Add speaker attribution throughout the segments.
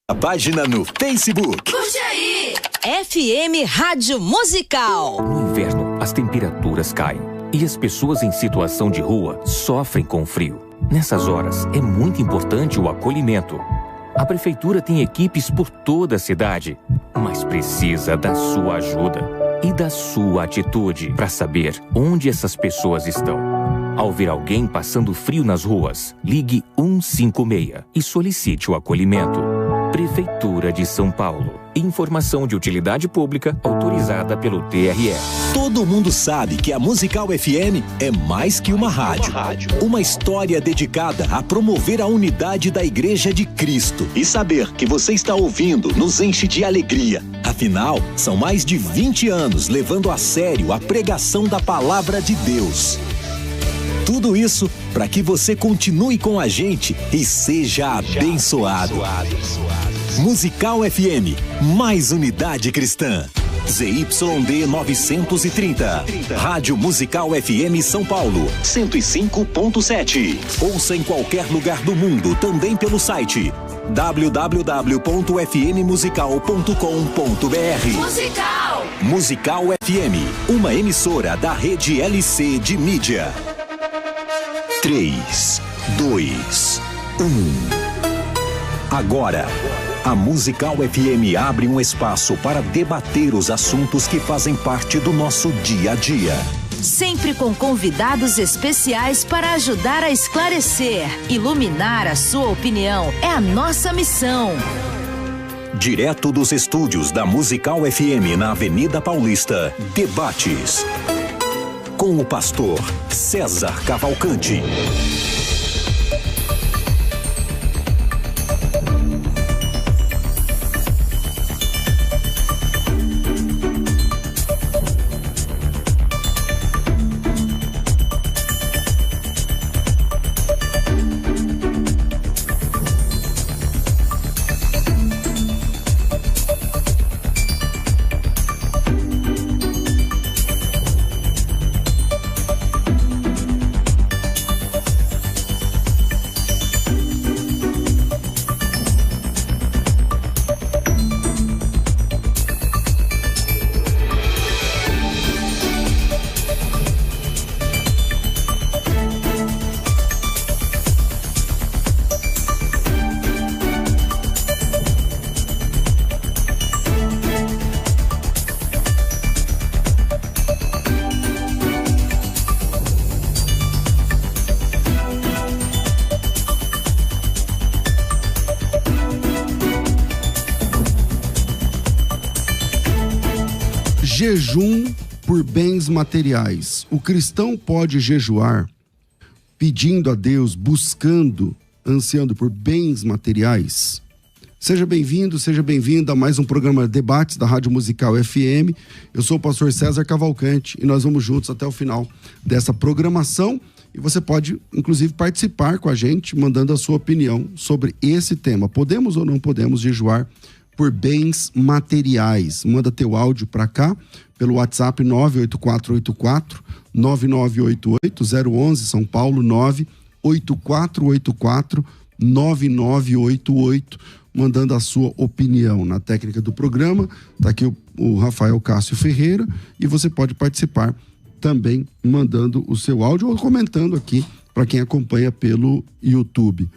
Speaker 1: A página no Facebook.
Speaker 2: Curte aí! FM Rádio Musical.
Speaker 3: No inverno, as temperaturas caem e as pessoas em situação de rua sofrem com o frio. Nessas horas, é muito importante o acolhimento. A prefeitura tem equipes por toda a cidade, mas precisa da sua ajuda e da sua atitude para saber onde essas pessoas estão. Ao ver alguém passando frio nas ruas, ligue 156 e solicite o acolhimento. Prefeitura de São Paulo. Informação de utilidade pública autorizada pelo TRE.
Speaker 1: Todo mundo sabe que a Musical FM é mais que uma rádio. Uma história dedicada a promover a unidade da Igreja de Cristo. E saber que você está ouvindo nos enche de alegria. Afinal, são mais de 20 anos levando a sério a pregação da Palavra de Deus. Tudo isso para que você continue com a gente e seja abençoado. Musical FM, mais unidade cristã. ZYD 930. Rádio Musical FM São Paulo, 105.7. Ouça em qualquer lugar do mundo, também pelo site www.fmmusical.com.br.
Speaker 2: Musical!
Speaker 1: Musical FM, uma emissora da rede LC de mídia. 3, 2, 1. Agora, a Musical FM abre um espaço para debater os assuntos que fazem parte do nosso dia a dia.
Speaker 2: Sempre com convidados especiais para ajudar a esclarecer, iluminar a sua opinião. É a nossa missão.
Speaker 1: Direto dos estúdios da Musical FM na Avenida Paulista, debates com o pastor César Cavalcante.
Speaker 4: Jejum por bens materiais. O cristão pode jejuar pedindo a Deus, buscando, ansiando por bens materiais? Seja bem-vindo, seja bem-vinda a mais um programa Debates da Rádio Musical FM. Eu sou o pastor César Cavalcante e nós vamos juntos até o final dessa programação. E você pode, inclusive, participar com a gente, mandando a sua opinião sobre esse tema. Podemos ou não podemos jejuar por bens materiais? Manda teu áudio para cá pelo WhatsApp 98484-9988, 011 São Paulo, 98484-9988, mandando a sua opinião. Na técnica do programa está aqui o Rafael Cássio Ferreira, e você pode participar também mandando o seu áudio ou comentando aqui para quem acompanha pelo YouTube.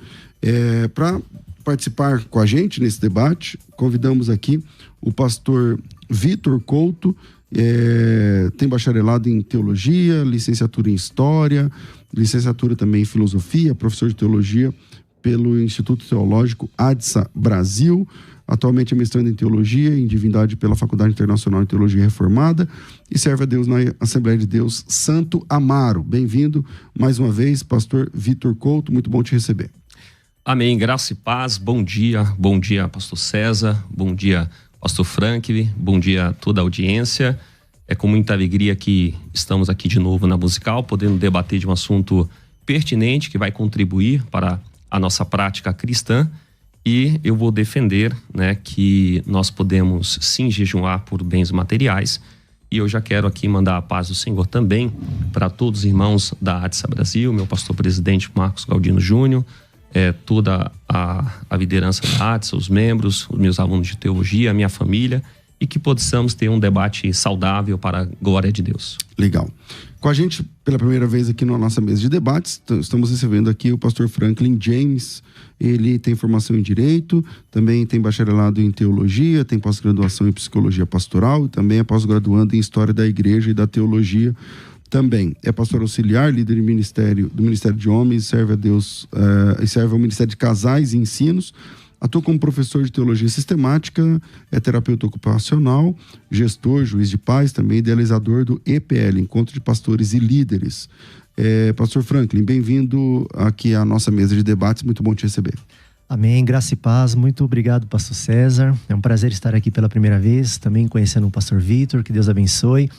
Speaker 4: Para participar com a gente nesse debate, convidamos aqui o pastor Vitor Couto, tem bacharelado em teologia, licenciatura em história, licenciatura também em filosofia, professor de teologia pelo Instituto Teológico ADSA Brasil, atualmente é mestrando em teologia e em divindade pela Faculdade Internacional de Teologia Reformada e serve a Deus na Assembleia de Deus Santo Amaro. Bem-vindo mais uma vez, pastor Vitor Couto, muito bom te receber.
Speaker 5: Amém, graça e paz, bom dia pastor César, bom dia pastor Franklin, bom dia a toda a audiência. É com muita alegria que estamos aqui de novo na Musical, podendo debater de um assunto pertinente que vai contribuir para a nossa prática cristã, e eu vou defender, que nós podemos sim jejuar por bens materiais, e eu já quero aqui mandar a paz do Senhor também para todos os irmãos da ADSA Brasil, meu pastor presidente Marcos Galdino Júnior, toda a liderança da ATS, os membros, os meus alunos de teologia, a minha família, e que possamos ter um debate saudável para a glória de Deus.
Speaker 4: Legal. Com a gente, pela primeira vez aqui na nossa mesa de debates, estamos recebendo aqui o pastor Franklin James. Ele tem formação em Direito, também tem bacharelado em Teologia, tem pós-graduação em Psicologia Pastoral e também é pós-graduando em História da Igreja e da Teologia também. É pastor auxiliar, líder do Ministério de Homens, serve a Deus e serve ao Ministério de Casais e Ensinos. Atua como professor de teologia sistemática, é terapeuta ocupacional, gestor, juiz de paz, também idealizador do EPL, Encontro de Pastores e Líderes. Pastor Franklin, bem-vindo aqui à nossa mesa de debates, muito bom te receber.
Speaker 6: Amém, graça e paz, muito obrigado, pastor César. É um prazer estar aqui pela primeira vez, também conhecendo o pastor Vitor, que Deus abençoe.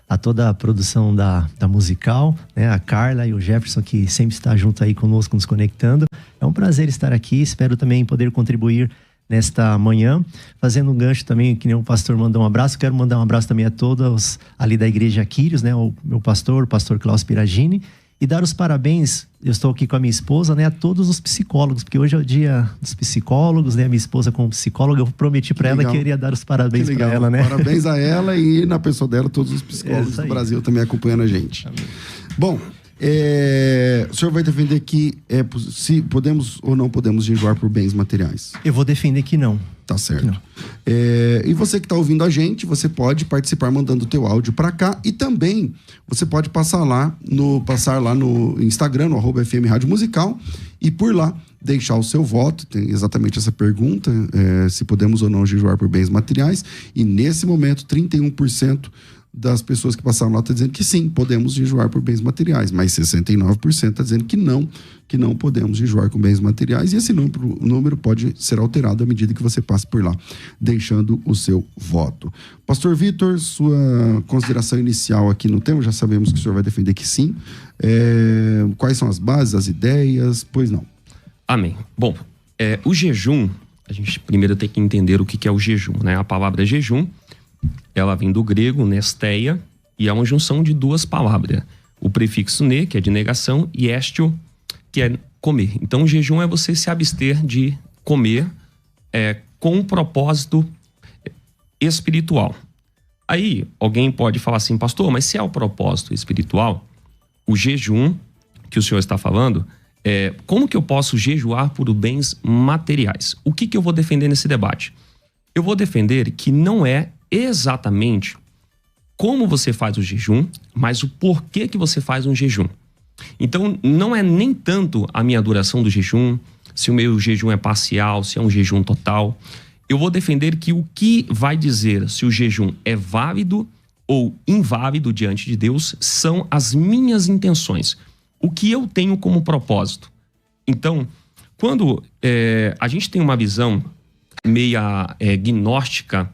Speaker 6: A toda a produção da musical, né? A Carla e o Jefferson, que sempre está junto aí conosco, nos conectando. É um prazer estar aqui, espero também poder contribuir nesta manhã, fazendo um gancho também, que nem o pastor mandou um abraço. Quero mandar um abraço também a todos ali da igreja Quírios, né? O meu pastor, o pastor Klaus Piragini, e dar os parabéns, eu estou aqui com a minha esposa, né? A todos os psicólogos, porque hoje é o dia dos psicólogos, né? A minha esposa como psicóloga, eu prometi para ela que eu iria dar os parabéns para ela, né?
Speaker 4: Parabéns a ela e na pessoa dela, todos os psicólogos do Brasil também acompanhando a gente. Amém. Bom, o senhor vai defender que se podemos ou não podemos jejuar por bens materiais?
Speaker 6: Eu vou defender que não.
Speaker 4: Tá certo. E você que está ouvindo a gente, você pode participar mandando o teu áudio para cá e também você pode passar lá no Instagram, no @FM Rádio Musical, e por lá deixar o seu voto. Tem exatamente essa pergunta, se podemos ou não jejuar por bens materiais, e nesse momento 31% das pessoas que passaram lá está dizendo que sim, podemos jejuar por bens materiais, mas 69% está dizendo que não podemos jejuar com bens materiais, e esse número pode ser alterado à medida que você passe por lá, deixando o seu voto. Pastor Vitor, sua consideração inicial aqui no tema, já sabemos que o senhor vai defender que sim. Quais são as bases, as ideias? Pois não.
Speaker 5: Amém. Bom, o jejum, a gente primeiro tem que entender o que é o jejum, né? A palavra jejum, ela vem do grego, nesteia, e é uma junção de duas palavras. O prefixo ne, que é de negação, e estio, que é comer. Então, o jejum é você se abster de comer com um propósito espiritual. Aí, alguém pode falar assim, pastor, mas se é o propósito espiritual, o jejum que o senhor está falando, como que eu posso jejuar por bens materiais? O que eu vou defender nesse debate? Eu vou defender que não é exatamente como você faz o jejum, mas o porquê que você faz um jejum. Então, não é nem tanto a minha duração do jejum, se o meu jejum é parcial, se é um jejum total. Eu vou defender que o que vai dizer se o jejum é válido ou inválido diante de Deus são as minhas intenções. O que eu tenho como propósito. Então, quando a gente tem uma visão meia gnóstica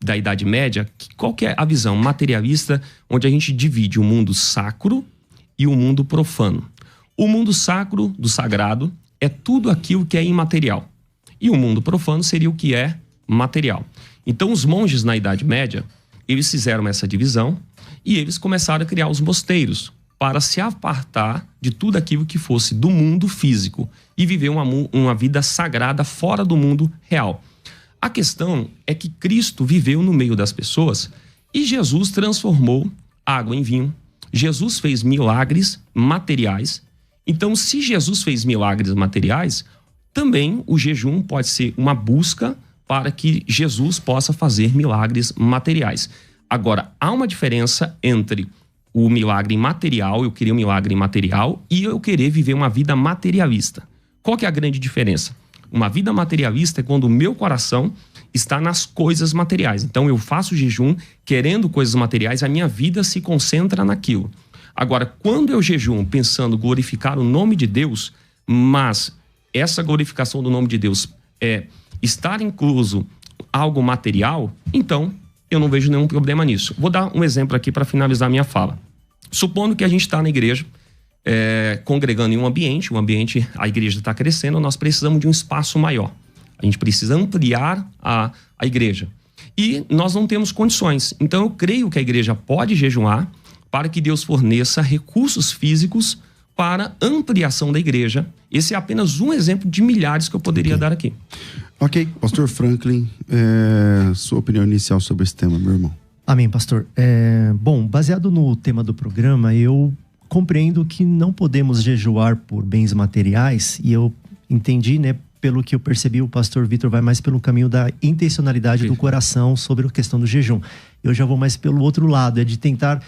Speaker 5: da Idade Média, qual que é a visão materialista, onde a gente divide o mundo sacro e o mundo profano. O mundo sacro, do sagrado, é tudo aquilo que é imaterial. E o mundo profano seria o que é material. Então, os monges na Idade Média, eles fizeram essa divisão e eles começaram a criar os mosteiros para se apartar de tudo aquilo que fosse do mundo físico e viver uma vida sagrada fora do mundo real. A questão é que Cristo viveu no meio das pessoas e Jesus transformou água em vinho. Jesus fez milagres materiais. Então, se Jesus fez milagres materiais, também o jejum pode ser uma busca para que Jesus possa fazer milagres materiais. Agora, há uma diferença entre o milagre material, eu querer um milagre material, e eu querer viver uma vida materialista. Qual que é a grande diferença? Uma vida materialista é quando o meu coração está nas coisas materiais. Então, eu faço jejum querendo coisas materiais, a minha vida se concentra naquilo. Agora, quando eu jejum pensando glorificar o nome de Deus, mas essa glorificação do nome de Deus estar incluso algo material, então eu não vejo nenhum problema nisso. Vou dar um exemplo aqui para finalizar minha fala. Supondo que a gente está na igreja, congregando em um ambiente, a igreja está crescendo, nós precisamos de um espaço maior. A gente precisa ampliar a igreja. E nós não temos condições. Então eu creio que a igreja pode jejuar para que Deus forneça recursos físicos para ampliação da igreja Esse é apenas um exemplo de milhares que eu poderia dar aqui.
Speaker 4: Ok, pastor Franklin, sua opinião inicial sobre esse tema, meu irmão.
Speaker 6: Amém, pastor. Bom, baseado no tema do programa, eu compreendo que não podemos jejuar por bens materiais, e eu entendi, né, pelo que eu percebi, o pastor Vitor vai mais pelo caminho da intencionalidade do coração sobre a questão do jejum. Eu já vou mais pelo outro lado, de tentar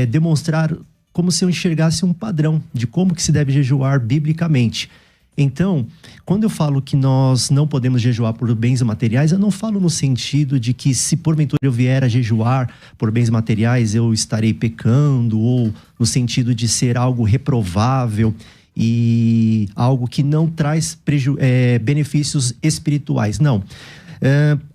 Speaker 6: demonstrar como se eu enxergasse um padrão de como que se deve jejuar biblicamente. Então, quando eu falo que nós não podemos jejuar por bens materiais, eu não falo no sentido de que se porventura eu vier a jejuar por bens materiais, eu estarei pecando, ou no sentido de ser algo reprovável e algo que não traz benefícios espirituais. Não.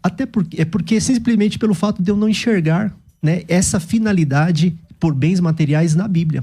Speaker 6: Até porque simplesmente pelo fato de eu não enxergar, né, essa finalidade por bens materiais na Bíblia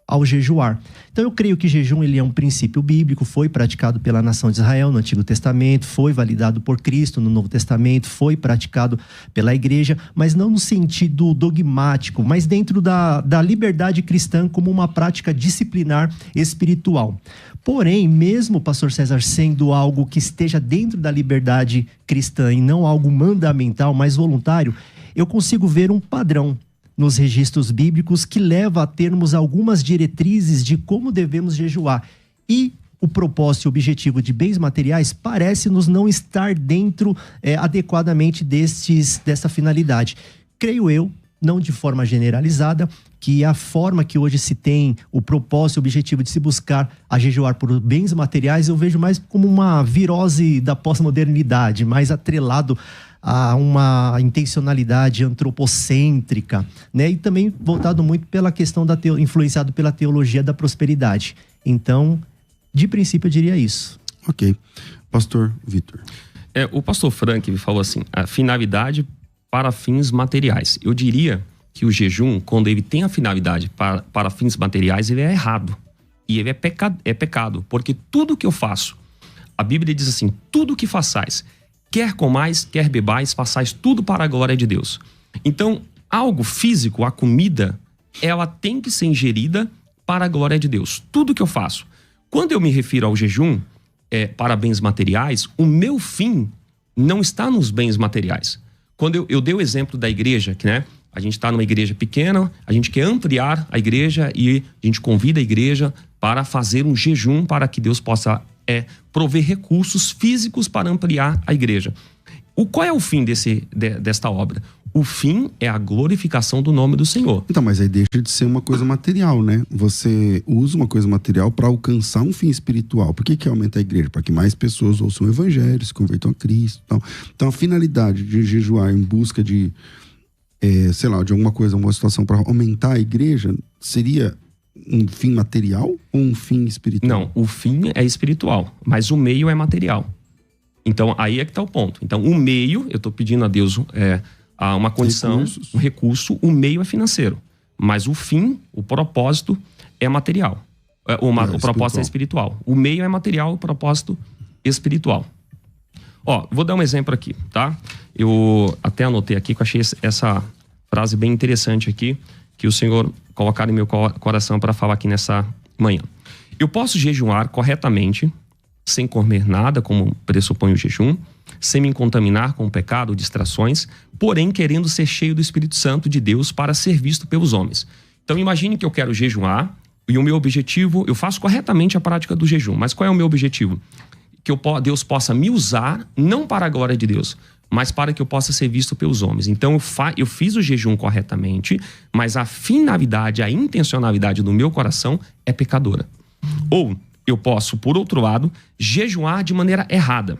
Speaker 6: ao jejuar. Então eu creio que jejum ele é um princípio bíblico, foi praticado pela nação de Israel no Antigo Testamento, foi validado por Cristo no Novo Testamento, foi praticado pela igreja, mas não no sentido dogmático, mas dentro da liberdade cristã como uma prática disciplinar espiritual. Porém, mesmo, pastor César, sendo algo que esteja dentro da liberdade cristã e não algo mandamental, mas voluntário, eu consigo ver um padrão nos registros bíblicos que leva a termos algumas diretrizes de como devemos jejuar. E o propósito e objetivo de bens materiais parece-nos não estar dentro adequadamente dessa finalidade. Creio eu, não de forma generalizada, que a forma que hoje se tem o propósito e o objetivo de se buscar a jejuar por bens materiais, eu vejo mais como uma virose da pós-modernidade, mais atrelado a uma intencionalidade antropocêntrica, né? E também voltado muito pela questão influenciado pela teologia da prosperidade. Então, de princípio, eu diria isso.
Speaker 4: Ok. Pastor Vitor.
Speaker 5: O pastor Frank falou assim, a finalidade para fins materiais. Eu diria que o jejum, quando ele tem a finalidade para fins materiais, ele é errado. E ele é pecado, porque tudo que eu faço, a Bíblia diz assim, tudo que façais, quer comais, quer bebais, façais tudo para a glória de Deus. Então, algo físico, a comida, ela tem que ser ingerida para a glória de Deus. Tudo que eu faço. Quando eu me refiro ao jejum para bens materiais, o meu fim não está nos bens materiais. Quando eu dei o exemplo da igreja, que, né, a gente está numa igreja pequena, a gente quer ampliar a igreja e a gente convida a igreja para fazer um jejum para que Deus possa prover recursos físicos para ampliar a igreja. Qual é o fim desta obra? O fim é a glorificação do nome do Senhor.
Speaker 4: Então, mas aí deixa de ser uma coisa material, né? Você usa uma coisa material para alcançar um fim espiritual. Por que aumenta a igreja? Para que mais pessoas ouçam o evangelho, se convertam a Cristo. Então a finalidade de jejuar em busca de, de alguma coisa, uma situação para aumentar a igreja, seria um fim material ou um fim espiritual? Não,
Speaker 5: o fim é espiritual, mas o meio é material. Então, aí é que está o ponto. Então, o meio, eu estou pedindo a Deus uma condição, um recurso, o meio é financeiro. Mas o fim, o propósito é material. O propósito é espiritual. O meio é material, o propósito espiritual. Vou dar um exemplo aqui, tá? Eu até anotei aqui que eu achei essa frase bem interessante aqui, que o Senhor colocar em meu coração para falar aqui nessa manhã. Eu posso jejuar corretamente, sem comer nada, como pressupõe o jejum, sem me contaminar com o pecado, distrações, porém querendo ser cheio do Espírito Santo de Deus para ser visto pelos homens. Então imagine que eu quero jejuar e o meu objetivo, eu faço corretamente a prática do jejum, mas qual é o meu objetivo? Que Deus possa me usar, não para a glória de Deus, mas para que eu possa ser visto pelos homens. Então eu fiz o jejum corretamente, mas a finalidade, a intencionalidade do meu coração é pecadora. Ou eu posso, por outro lado, jejuar de maneira errada.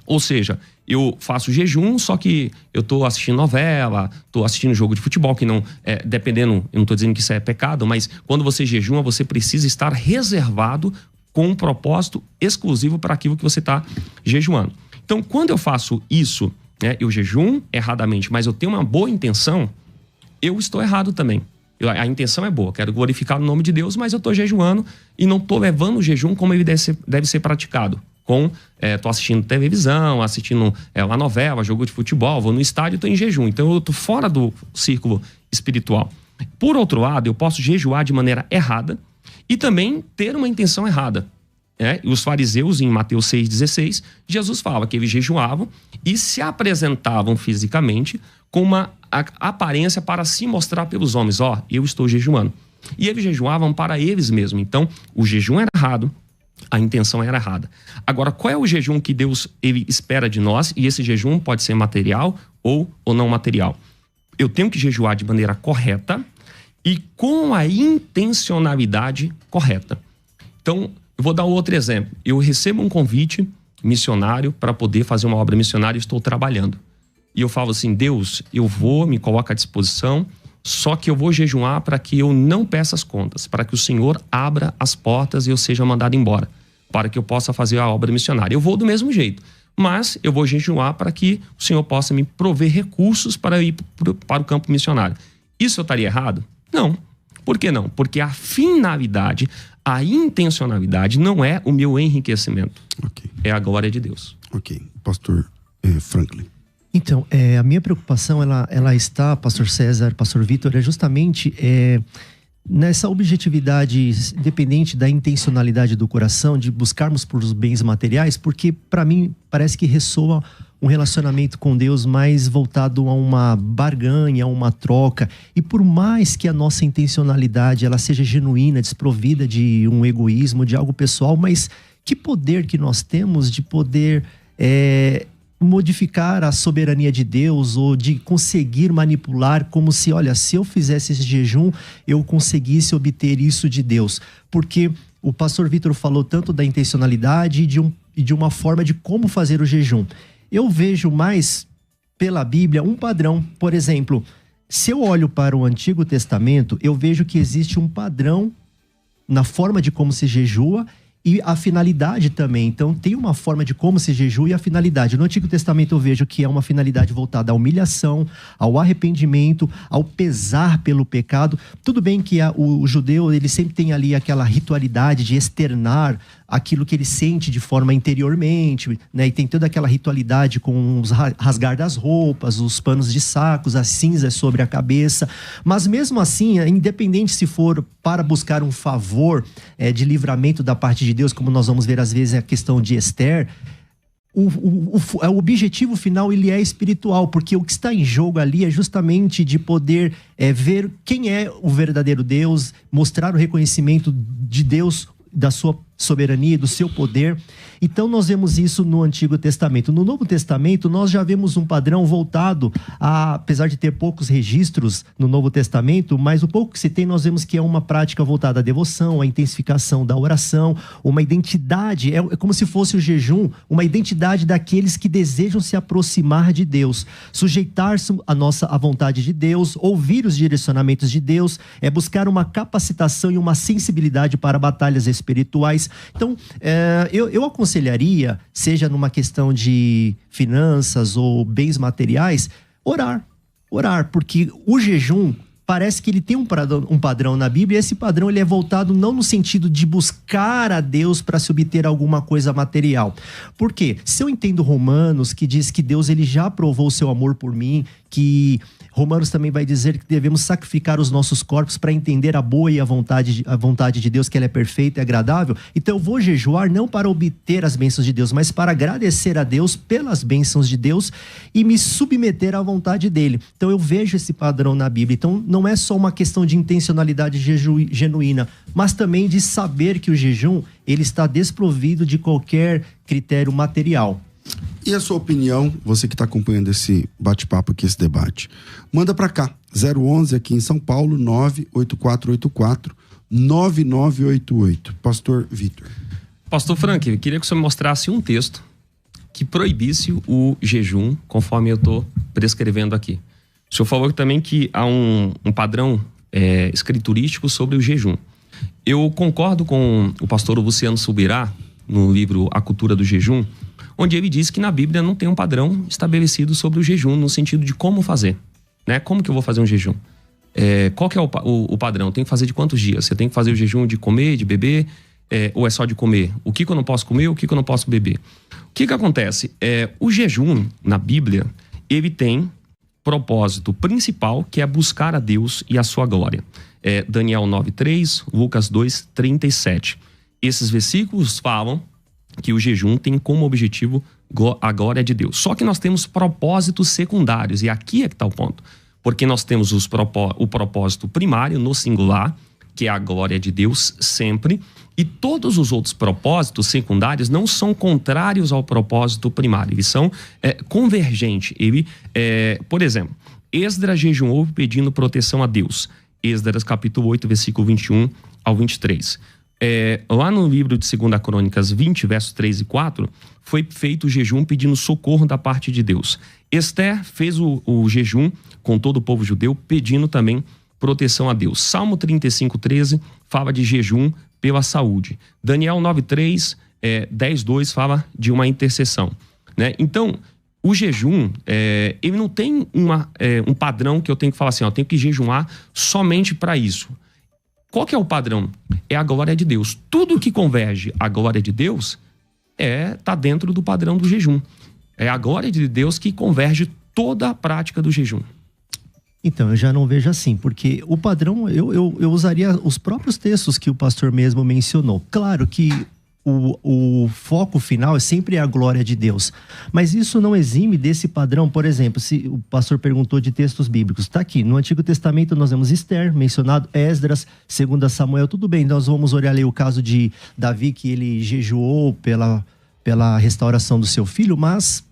Speaker 5: Ou seja, eu faço jejum, só que eu estou assistindo novela, estou assistindo jogo de futebol, que não, dependendo, eu não estou dizendo que isso é pecado, mas quando você jejuma, você precisa estar reservado com um propósito exclusivo para aquilo que você está jejuando. Então, quando eu faço isso, eu jejum erradamente, mas eu tenho uma boa intenção, eu estou errado também. A intenção é boa, quero glorificar o nome de Deus, mas eu estou jejuando e não estou levando o jejum como ele deve ser praticado. Estou assistindo televisão, assistindo uma novela, jogo de futebol, vou no estádio e estou em jejum. Então eu estou fora do círculo espiritual. Por outro lado, eu posso jejuar de maneira errada e também ter uma intenção errada. E os fariseus, em Mateus 6,16, Jesus fala que eles jejuavam e se apresentavam fisicamente com uma aparência para se mostrar pelos homens: eu estou jejuando. E eles jejuavam para eles mesmos. Então, o jejum era errado, a intenção era errada. Agora, qual é o jejum que Deus ele espera de nós? E esse jejum pode ser material ou não material. Eu tenho que jejuar de maneira correta e com a intencionalidade correta. Então, eu vou dar outro exemplo. Eu recebo um convite missionário para poder fazer uma obra missionária e estou trabalhando. E eu falo assim: Deus, me coloca à disposição, só que eu vou jejuar para que eu não peça as contas, para que o Senhor abra as portas e eu seja mandado embora, para que eu possa fazer a obra missionária. Eu vou do mesmo jeito, mas eu vou jejuar para que o Senhor possa me prover recursos para ir para o campo missionário. Isso eu estaria errado? Não. Por que não? Porque a finalidade, a intencionalidade não é o meu enriquecimento.
Speaker 4: Okay.
Speaker 5: É a glória de Deus.
Speaker 4: Ok. Pastor Franklin.
Speaker 6: Então, a minha preocupação, ela está, pastor César, pastor Vitor, é justamente nessa objetividade, independente da intencionalidade do coração, de buscarmos por os bens materiais, porque para mim parece que ressoa um relacionamento com Deus mais voltado a uma barganha, a uma troca. E por mais que a nossa intencionalidade ela seja genuína, desprovida de um egoísmo, de algo pessoal, mas que poder que nós temos de poder modificar a soberania de Deus, ou de conseguir manipular, como se, olha, se eu fizesse esse jejum, eu conseguisse obter isso de Deus. Porque o pastor Vitor falou tanto da intencionalidade e de uma forma de como fazer o jejum. Eu vejo mais pela Bíblia um padrão. Por exemplo, se eu olho para o Antigo Testamento, eu vejo que existe um padrão na forma de como se jejua e a finalidade também. Então tem uma forma de como se jejua e a finalidade. No Antigo Testamento eu vejo que é uma finalidade voltada à humilhação, ao arrependimento, ao pesar pelo pecado. Tudo bem que o judeu ele sempre tem ali aquela ritualidade de externar aquilo que ele sente de forma interiormente, né? E tem toda aquela ritualidade com os rasgar das roupas, os panos de sacos, as cinzas sobre a cabeça. Mas mesmo assim, independente se for para buscar um favor de livramento da parte de Deus, como nós vamos ver às vezes a questão de Esther, o objetivo final ele é espiritual, porque o que está em jogo ali é justamente de poder ver quem é o verdadeiro Deus, mostrar o reconhecimento de Deus, da sua soberania, do seu poder. Então nós vemos isso no Antigo Testamento. No Novo Testamento nós já vemos um padrão voltado apesar de ter poucos registros no Novo Testamento, mas o pouco que se tem nós vemos que é uma prática voltada à devoção, à intensificação da oração, uma identidade, é como se fosse o jejum, uma identidade daqueles que desejam se aproximar de Deus, sujeitar-se à vontade de Deus, ouvir os direcionamentos de Deus, buscar uma capacitação e uma sensibilidade para batalhas espirituais. Então, eu aconselharia, seja numa questão de finanças ou bens materiais, orar, porque o jejum parece que ele tem um padrão na Bíblia, e esse padrão ele é voltado não no sentido de buscar a Deus para se obter alguma coisa material. Por quê? Se eu entendo Romanos, que diz que Deus ele já provou o seu amor por mim, que Romanos também vai dizer que devemos sacrificar os nossos corpos para entender a boa e a vontade de Deus, que ela é perfeita e agradável. Então eu vou jejuar não para obter as bênçãos de Deus, mas para agradecer a Deus pelas bênçãos de Deus e me submeter à vontade dele. Então eu vejo esse padrão na Bíblia. Então não é só uma questão de intencionalidade genuína, mas também de saber que o jejum ele está desprovido de qualquer critério material.
Speaker 4: E a sua opinião, você que está acompanhando esse bate-papo aqui, esse debate, manda para cá, 011 aqui em São Paulo, 98484-9988. Pastor Vitor.
Speaker 5: Pastor Frank, eu queria que o senhor mostrasse um texto que proibisse o jejum, conforme eu estou prescrevendo aqui. O senhor falou também que há um padrão escriturístico sobre o jejum. Eu concordo com o pastor Luciano Subirá, no livro A Cultura do Jejum, onde ele diz que na Bíblia não tem um padrão estabelecido sobre o jejum, no sentido de como fazer, né? Como que eu vou fazer um jejum? Qual que é o padrão? Tem que fazer de quantos dias? Você tem que fazer o jejum de comer, de beber, ou é só de comer? O que eu não posso comer, o que eu não posso beber? O que acontece? O jejum, na Bíblia, ele tem propósito principal, que é buscar a Deus e a sua glória. Daniel 9:3, Lucas 2:37. esses versículos falam que o jejum tem como objetivo a glória de Deus. Só que nós temos propósitos secundários, e aqui é que está o ponto. Porque nós temos o propósito primário, no singular, que é a glória de Deus sempre, e todos os outros propósitos secundários não são contrários ao propósito primário, eles são convergentes. Por exemplo, Esdras jejuou pedindo proteção a Deus. Esdras capítulo 8, versículo 21 ao 23. Lá no livro de 2 Crônicas 20, versos 3 e 4, foi feito o jejum pedindo socorro da parte de Deus. Esther fez o jejum com todo o povo judeu, pedindo também proteção a Deus. Salmo 35, 13 fala de jejum pela saúde. Daniel 9, 3, 10, 2 fala de uma intercessão, né? Então, o jejum, ele não tem um padrão que eu tenho que falar assim, eu tenho que jejuar somente para isso. Qual que é o padrão? É a glória de Deus. Tudo que converge à glória de Deus tá dentro do padrão do jejum. É a glória de Deus que converge toda a prática do jejum.
Speaker 6: Então, eu já não vejo assim, porque o padrão, eu usaria os próprios textos que o pastor mesmo mencionou. Claro que o foco final é sempre a glória de Deus. Mas isso não exime desse padrão. Por exemplo, se o pastor perguntou de textos bíblicos, está aqui. No Antigo Testamento nós vemos Esther, mencionado, Esdras, 2 Samuel, tudo bem. Nós vamos olhar ali o caso de Davi, que ele jejuou pela restauração do seu filho, mas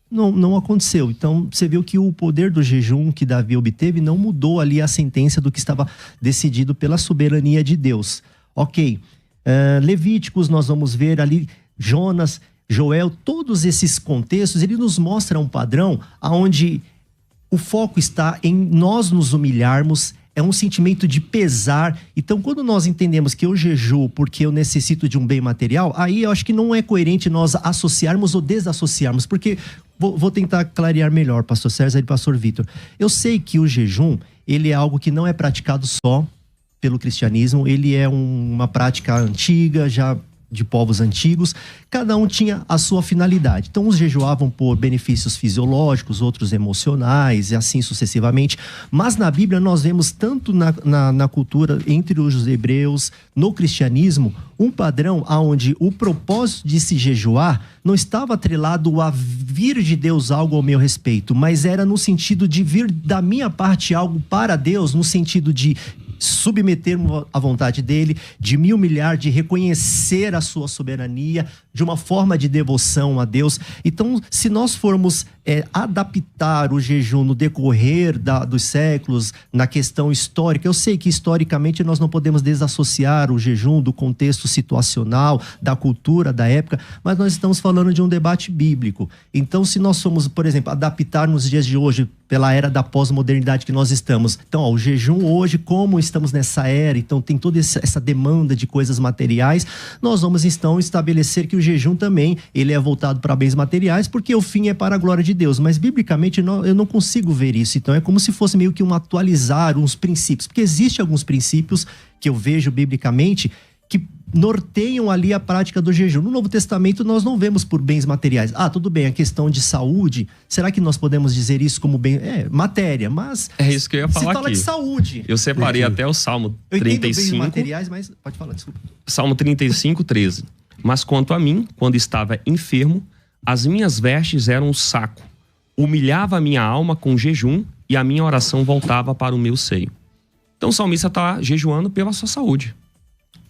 Speaker 6: não aconteceu. Então, você viu que o poder do jejum que Davi obteve não mudou ali a sentença do que estava decidido pela soberania de Deus. Ok. Levíticos, nós vamos ver ali, Jonas, Joel, todos esses contextos, ele nos mostra um padrão onde o foco está em nós nos humilharmos, é um sentimento de pesar. Então, quando nós entendemos que eu jejuo porque eu necessito de um bem material, aí eu acho que não é coerente nós associarmos ou desassociarmos, porque vou tentar clarear melhor, pastor César e pastor Vitor. Eu sei que o jejum, ele é algo que não é praticado só pelo cristianismo, ele é uma prática antiga, já de povos antigos, cada um tinha a sua finalidade. Então, uns jejuavam por benefícios fisiológicos, outros emocionais e assim sucessivamente. Mas na Bíblia nós vemos tanto na cultura entre os hebreus, no cristianismo, um padrão onde o propósito de se jejuar não estava atrelado a vir de Deus algo ao meu respeito, mas era no sentido de vir da minha parte algo para Deus, no sentido de submeter-me à vontade dele, de me humilhar, de reconhecer a sua soberania, de uma forma de devoção a Deus. Então, se nós formos adaptar o jejum no decorrer dos séculos, na questão histórica, eu sei que historicamente nós não podemos desassociar o jejum do contexto situacional, da cultura, da época, mas nós estamos falando de um debate bíblico. Então, se nós formos, por exemplo, adaptar nos dias de hoje, pela era da pós-modernidade que nós estamos. Então, o jejum hoje, como estamos nessa era, então tem toda essa demanda de coisas materiais, nós vamos então estabelecer que o jejum também, ele é voltado para bens materiais, porque o fim é para a glória de Deus. Mas, biblicamente, eu não consigo ver isso. Então, é como se fosse meio que atualizar uns princípios, porque existem alguns princípios que eu vejo biblicamente que norteiam ali a prática do jejum. No Novo Testamento nós não vemos por bens materiais. Tudo bem, a questão de saúde, será que nós podemos dizer isso como bem... matéria, mas...
Speaker 5: É isso que eu ia falar aqui.
Speaker 6: Se fala de saúde.
Speaker 5: Eu separei até o Salmo 35...
Speaker 6: Eu entendo bens materiais, mas... Pode falar, desculpa.
Speaker 5: Salmo 35, 13. Mas quanto a mim, quando estava enfermo, as minhas vestes eram um saco. Humilhava a minha alma com jejum e a minha oração voltava para o meu seio. Então o salmista está jejuando pela sua saúde.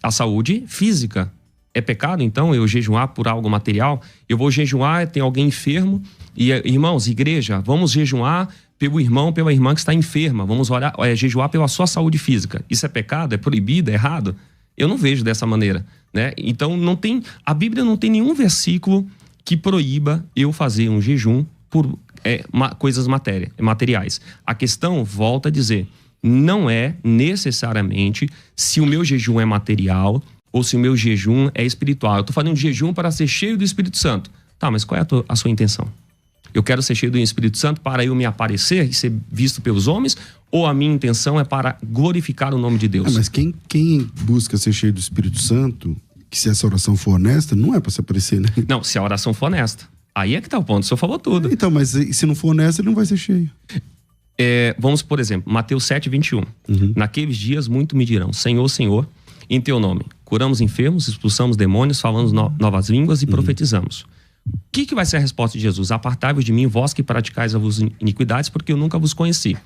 Speaker 5: A saúde física. É pecado, então, eu jejuar por algo material? Eu vou jejuar, tem alguém enfermo. E, irmãos, igreja, vamos jejuar pelo irmão, pela irmã que está enferma. Vamos orar, jejuar pela sua saúde física. Isso é pecado? É proibido? É errado? Eu não vejo dessa maneira, né? Então, a Bíblia não tem nenhum versículo que proíba eu fazer um jejum por coisas materiais. A questão, volta a dizer, não é necessariamente se o meu jejum é material ou se o meu jejum é espiritual. Eu estou fazendo um jejum para ser cheio do Espírito Santo. Tá, mas qual é a sua intenção? Eu quero ser cheio do Espírito Santo para eu me aparecer e ser visto pelos homens? Ou a minha intenção é para glorificar o nome de Deus?
Speaker 4: Mas quem busca ser cheio do Espírito Santo, que se essa oração for honesta, não é para se aparecer, né?
Speaker 5: Não, se a oração for honesta. Aí é que tá o ponto, o senhor falou tudo.
Speaker 4: Então, mas se não for honesta, ele não vai ser cheio.
Speaker 5: Vamos, por exemplo, Mateus 7, 21. Naqueles dias muito me dirão, Senhor, Senhor, em teu nome, curamos enfermos, expulsamos demônios, falamos novas línguas e profetizamos. O que vai ser a resposta de Jesus? Apartai-vos de mim, vós que praticais as iniquidades, porque eu nunca vos conheci.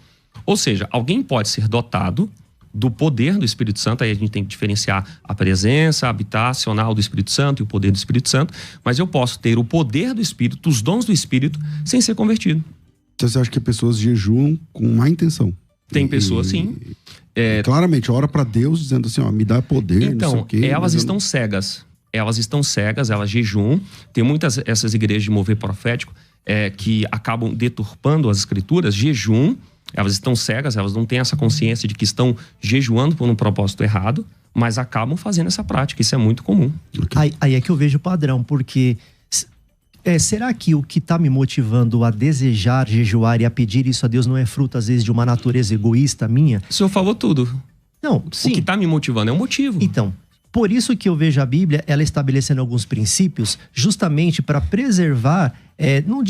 Speaker 5: Ou seja, alguém pode ser dotado do poder do Espírito Santo, aí a gente tem que diferenciar a presença habitacional do Espírito Santo e o poder do Espírito Santo, mas eu posso ter o poder do Espírito, os dons do Espírito, sem ser convertido.
Speaker 4: Então você acha que pessoas jejuam com má intenção?
Speaker 5: Tem pessoas, sim.
Speaker 4: Claramente, ora para Deus dizendo assim, ó, me dá poder,
Speaker 5: então,
Speaker 4: não sei o quê.
Speaker 5: Elas estão cegas. Elas estão cegas, elas jejuam. Tem muitas essas igrejas de mover profético que acabam deturpando as escrituras, jejum. Elas estão cegas, elas não têm essa consciência de que estão jejuando por um propósito errado, mas acabam fazendo essa prática. Isso é muito comum.
Speaker 6: Aí é que eu vejo o padrão, porque será que o que está me motivando a desejar jejuar e a pedir isso a Deus não é fruto, às vezes, de uma natureza egoísta minha?
Speaker 5: O senhor falou tudo.
Speaker 6: Não, sim.
Speaker 5: O que está me motivando é um motivo.
Speaker 6: Então, por isso que eu vejo a Bíblia, ela estabelecendo alguns princípios, justamente para preservar, não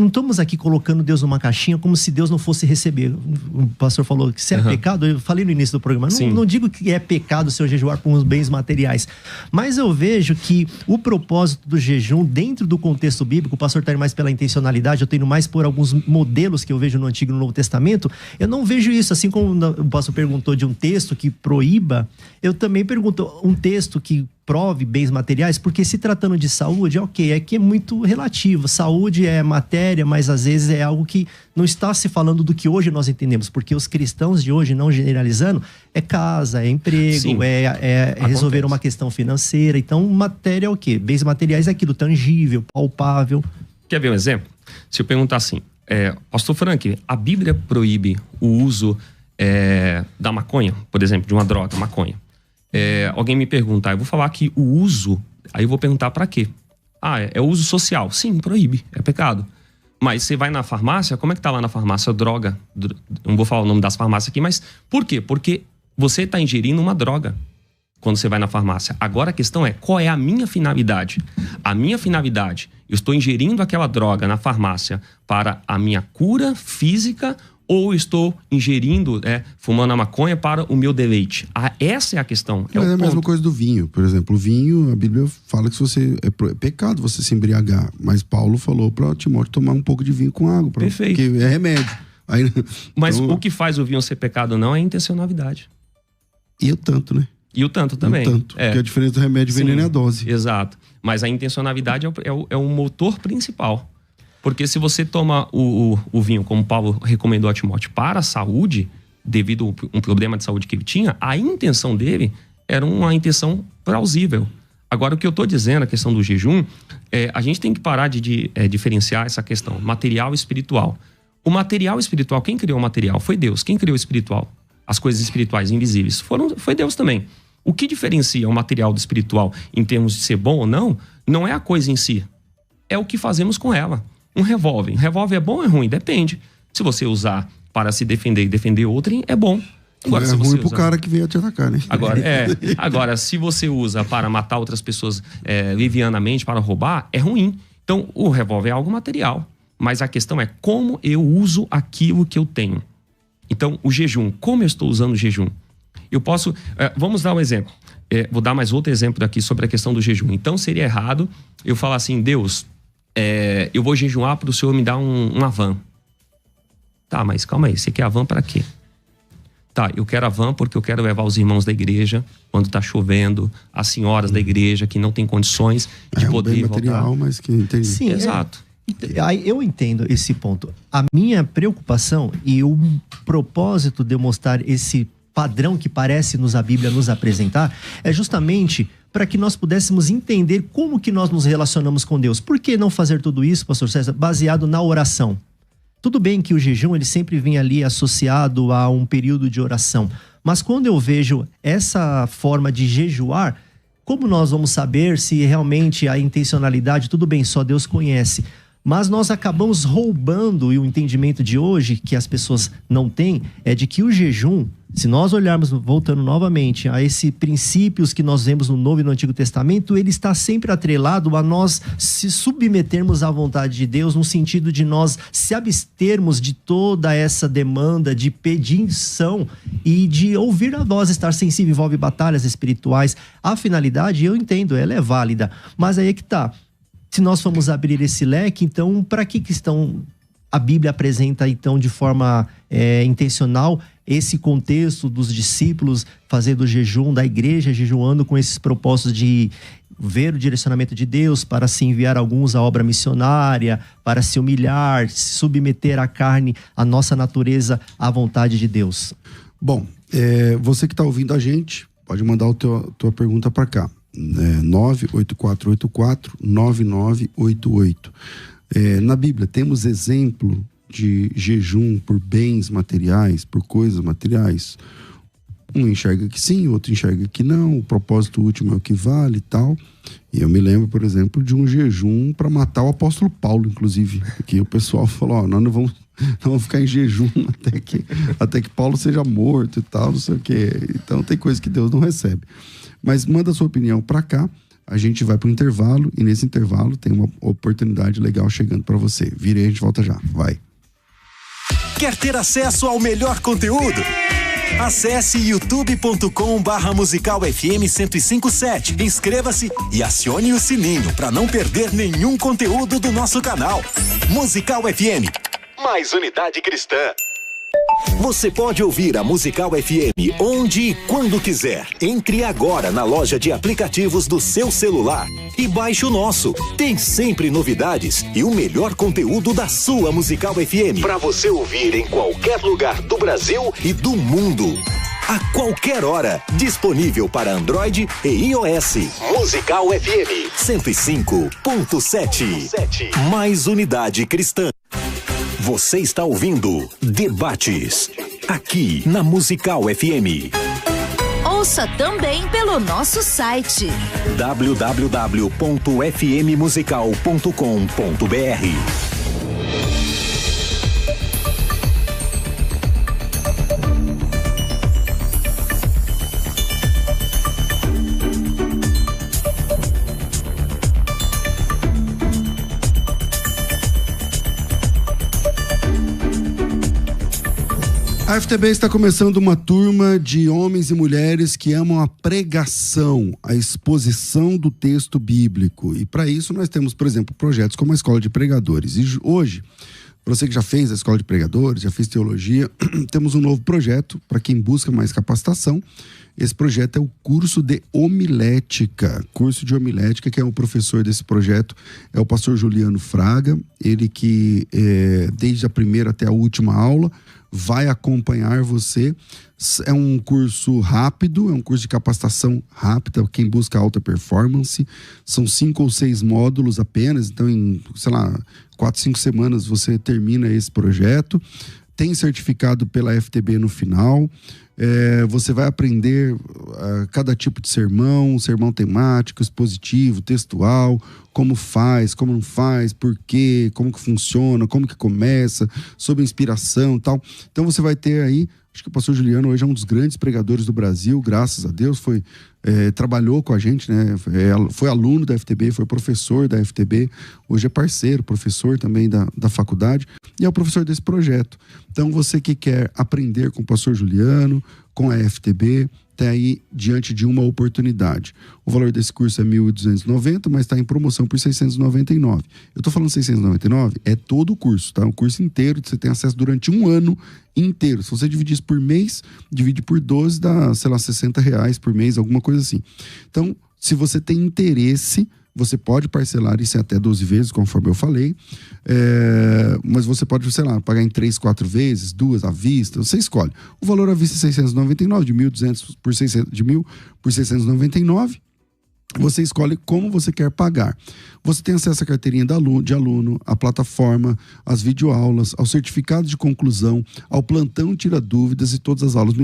Speaker 6: estamos aqui colocando Deus numa caixinha como se Deus não fosse receber. O pastor falou que se é pecado, eu falei no início do programa, não digo que é pecado se eu jejuar por uns bens materiais, mas eu vejo que o propósito do jejum dentro do contexto bíblico, o pastor está indo mais pela intencionalidade, eu tenho mais por alguns modelos que eu vejo no Antigo e no Novo Testamento, eu não vejo isso, assim como o pastor perguntou de um texto que proíba, eu também pergunto um texto que prove bens materiais, porque se tratando de saúde, é que é muito relativo. Saúde é matéria, mas às vezes é algo que não está se falando do que hoje nós entendemos, porque os cristãos de hoje, não generalizando, é casa, é emprego, é resolver uma questão financeira. Então, matéria é o quê? Bens materiais é aquilo tangível, palpável.
Speaker 5: Quer ver um exemplo? Se eu perguntar assim, pastor Frank, a Bíblia proíbe o uso da maconha, por exemplo, de uma droga, maconha. Alguém me perguntar, eu vou falar que o uso, aí eu vou perguntar pra quê? É uso social. Sim, proíbe, é pecado. Mas você vai na farmácia, como é que tá lá na farmácia? Droga. Não vou falar o nome das farmácias aqui, mas por quê? Porque você está ingerindo uma droga quando você vai na farmácia. Agora a questão é, qual é a minha finalidade? A minha finalidade, eu estou ingerindo aquela droga na farmácia para a minha cura física ou estou ingerindo, fumando a maconha para o meu deleite? Essa é a questão.
Speaker 4: Mas é a mesma coisa do vinho. Por exemplo, o vinho, a Bíblia fala que é pecado você se embriagar. Mas Paulo falou para Timóteo tomar um pouco de vinho com água.
Speaker 5: Perfeito.
Speaker 4: Porque é remédio.
Speaker 5: Mas o que faz o vinho ser pecado ou não é a intencionalidade.
Speaker 4: E o tanto, né?
Speaker 5: E o tanto também.
Speaker 4: Porque a diferença do remédio e veneno é a dose.
Speaker 5: Exato. Mas a intencionalidade é o motor principal. Porque se você toma o vinho, como Paulo recomendou a Timóteo, para a saúde, devido a um problema de saúde que ele tinha, a intenção dele era uma intenção plausível. Agora, o que eu estou dizendo, a questão do jejum, a gente tem que parar de diferenciar essa questão material e espiritual. O material espiritual, quem criou o material? Foi Deus. Quem criou o espiritual? As coisas espirituais invisíveis. Foi Deus também. O que diferencia o material do espiritual em termos de ser bom ou não é a coisa em si. É o que fazemos com ela. Um revólver. Revólver é bom ou é ruim? Depende. Se você usar para se defender e defender outrem, é bom.
Speaker 4: Agora, é ruim pro cara que veio te atacar, né?
Speaker 5: Agora, se você usa para matar outras pessoas livianamente, para roubar, é ruim. Então, o revólver é algo material. Mas a questão é como eu uso aquilo que eu tenho. Então, o jejum. Como eu estou usando o jejum? Eu posso... vamos dar um exemplo. Vou dar mais outro exemplo daqui sobre a questão do jejum. Então, seria errado eu falar assim, Deus... eu vou jejuar para o senhor me dar uma van. Tá, mas calma aí, você quer a van para quê? Tá, eu quero a van porque eu quero levar os irmãos da igreja quando tá chovendo, as senhoras da igreja que não têm condições de poder
Speaker 4: bem material,
Speaker 5: voltar.
Speaker 4: Mas que entendi.
Speaker 6: Sim,
Speaker 5: exato.
Speaker 6: Eu entendo esse ponto. A minha preocupação e o propósito de eu mostrar esse padrão que parece a Bíblia nos apresentar é justamente para que nós pudéssemos entender como que nós nos relacionamos com Deus. Por que não fazer tudo isso, pastor César, baseado na oração? Tudo bem que o jejum ele sempre vem ali associado a um período de oração, mas quando eu vejo essa forma de jejuar, como nós vamos saber se realmente a intencionalidade, tudo bem, só Deus conhece, mas nós acabamos roubando, e o entendimento de hoje que as pessoas não têm é de que o jejum Se nós olharmos, voltando novamente a esses princípios que nós vemos no Novo e no Antigo Testamento, ele está sempre atrelado a nós se submetermos à vontade de Deus, no sentido de nós se abstermos de toda essa demanda de pedição e de ouvir a voz, estar sensível. Envolve batalhas espirituais. A finalidade, eu entendo, ela é válida, mas aí é que está. Se nós formos abrir esse leque, então, para que estão... A Bíblia apresenta, então, de forma intencional, esse contexto dos discípulos fazendo o jejum, da igreja jejuando com esses propósitos de ver o direcionamento de Deus, para se enviar alguns à obra missionária, para se humilhar, se submeter à carne, à nossa natureza, à vontade de Deus.
Speaker 4: Bom, você que está ouvindo a gente, pode mandar a tua pergunta para cá. 98484-9988. Na Bíblia, temos exemplo de jejum por bens materiais, por coisas materiais? Um enxerga que sim, o outro enxerga que não, o propósito último é o que vale e tal. E eu me lembro, por exemplo, de um jejum para matar o apóstolo Paulo, inclusive, que o pessoal falou, nós não vamos ficar em jejum até que Paulo seja morto e tal, não sei o quê. Então tem coisa que Deus não recebe. Mas manda a sua opinião para cá. A gente vai para o intervalo e nesse intervalo tem uma oportunidade legal chegando para você. Vira aí, a gente volta já. Vai.
Speaker 1: Quer ter acesso ao melhor conteúdo? Acesse youtube.com/Musical FM 1057. Inscreva-se e acione o sininho para não perder nenhum conteúdo do nosso canal. Musical FM, mais unidade cristã. Você pode ouvir a Musical FM onde e quando quiser. Entre agora na loja de aplicativos do seu celular e baixe o nosso. Tem sempre novidades e o melhor conteúdo da sua Musical FM para você ouvir em qualquer lugar do Brasil e do mundo. A qualquer hora, disponível para Android e iOS. Musical FM 105.7. Mais unidade cristã. Você está ouvindo Debates, aqui na Musical FM.
Speaker 2: Ouça também pelo nosso site
Speaker 1: www.fmmusical.com.br.
Speaker 4: A FTB está começando uma turma de homens e mulheres que amam a pregação, a exposição do texto bíblico. E para isso nós temos, por exemplo, projetos como a Escola de Pregadores. E hoje, para você que já fez a Escola de Pregadores, já fez teologia, temos um novo projeto para quem busca mais capacitação. Esse projeto é o curso de homilética. Curso de homilética, que é o professor desse projeto, é o pastor Juliano Fraga. Ele que, desde a primeira até a última aula, vai acompanhar você. É um curso rápido, é um curso de capacitação rápida, quem busca alta performance. São 5 ou 6 módulos apenas, então em, 4, 5 semanas você termina esse projeto. Tem certificado pela FTB no final. Você vai aprender cada tipo de sermão temático, expositivo, textual, como faz, como não faz, por quê, como que funciona, como que começa, sobre inspiração e tal. Então você vai ter aí, acho que o pastor Juliano hoje é um dos grandes pregadores do Brasil, graças a Deus, trabalhou com a gente, né? Foi aluno da FTB, foi professor da FTB, hoje é parceiro, professor também da faculdade, e é o professor desse projeto. Então você que quer aprender com o pastor Juliano, com a FTB, está aí diante de uma oportunidade. O valor desse curso é R$ 1.290, mas está em promoção por R$ 699. Eu estou falando 699, é todo o curso, tá? O curso inteiro, você tem acesso durante um ano inteiro. Se você dividir isso por mês, divide por 12, dá, R$60 por mês, alguma coisa assim. Então, se você tem interesse, você pode parcelar isso em até 12 vezes, conforme eu falei. Mas você pode, pagar em 3, 4 vezes, 2 à vista, você escolhe. O valor à vista é 699, de 1.200 por 600, de 1.000 por 699. Você escolhe como você quer pagar. Você tem acesso à carteirinha de aluno, à plataforma, às videoaulas, ao certificado de conclusão, ao plantão tira dúvidas e todas as aulas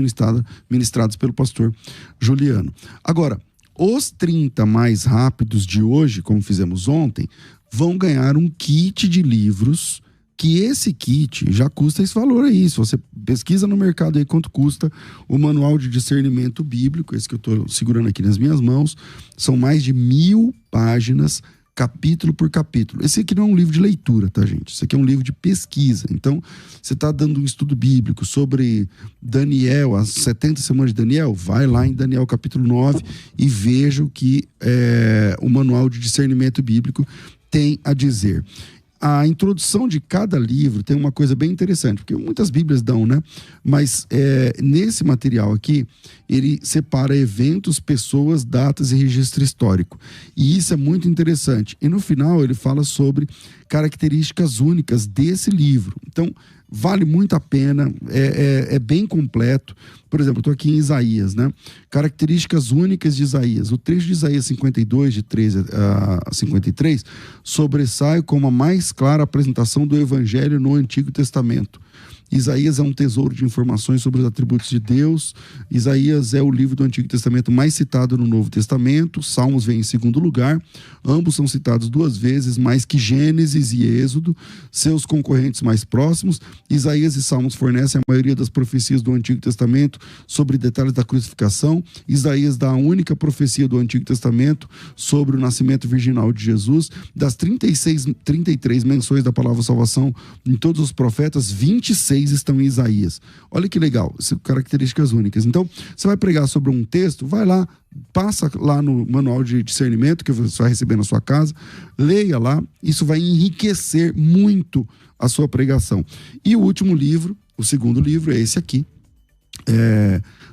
Speaker 4: ministradas pelo pastor Juliano. Agora, os 30 mais rápidos de hoje, como fizemos ontem, vão ganhar um kit de livros que esse kit já custa esse valor aí. Se você pesquisa no mercado aí quanto custa o manual de discernimento bíblico, esse que eu estou segurando aqui nas minhas mãos, são mais de 1000 páginas, capítulo por capítulo. Esse aqui não é um livro de leitura, tá, gente? Isso aqui é um livro de pesquisa. Então, você está dando um estudo bíblico sobre Daniel, as 70 semanas de Daniel, vai lá em Daniel capítulo 9 e veja o que o manual de discernimento bíblico tem a dizer. A introdução de cada livro tem uma coisa bem interessante, porque muitas bíblias dão, né? Mas nesse material aqui, ele separa eventos, pessoas, datas e registro histórico. E isso é muito interessante. E no final ele fala sobre características únicas desse livro. Então, vale muito a pena, é bem completo. Por exemplo, eu estou aqui em Isaías, né? Características únicas de Isaías. O trecho de Isaías 52, de 13 a 53, sobressai como a mais clara apresentação do Evangelho no Antigo Testamento. Isaías é um tesouro de informações sobre os atributos de Deus. Isaías é o livro do Antigo Testamento mais citado no Novo Testamento. Salmos vem em segundo lugar. Ambos são citados 2 vezes, mais que Gênesis e Êxodo, seus concorrentes mais próximos. Isaías e Salmos fornecem a maioria das profecias do Antigo Testamento sobre detalhes da crucificação. Isaías dá a única profecia do Antigo Testamento sobre o nascimento virginal de Jesus. Das 33 menções da palavra salvação em todos os profetas, 26 estão em Isaías. Olha que legal, características únicas. Então, você vai pregar sobre um texto, vai lá, passa lá no manual de discernimento que você vai receber na sua casa, leia lá, isso vai enriquecer muito a sua pregação. E o último livro, o segundo livro, é esse aqui.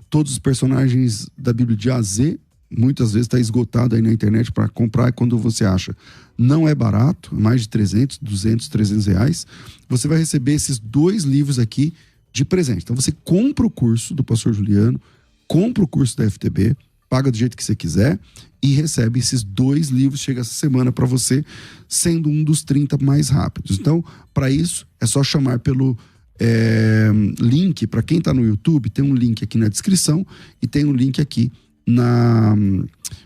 Speaker 4: Todos os personagens da Bíblia de A a Z, muitas vezes está esgotado aí na internet para comprar, quando você acha. Não é barato, mais de 300, 200, 300 reais. Você vai receber esses 2 livros aqui de presente. Então você compra o curso do Pastor Juliano, compra o curso da FTB, paga do jeito que você quiser e recebe esses 2 livros, chega essa semana para você, sendo um dos 30 mais rápidos. Então, para isso, é só chamar pelo link. Para quem está no YouTube, tem um link aqui na descrição e tem um link aqui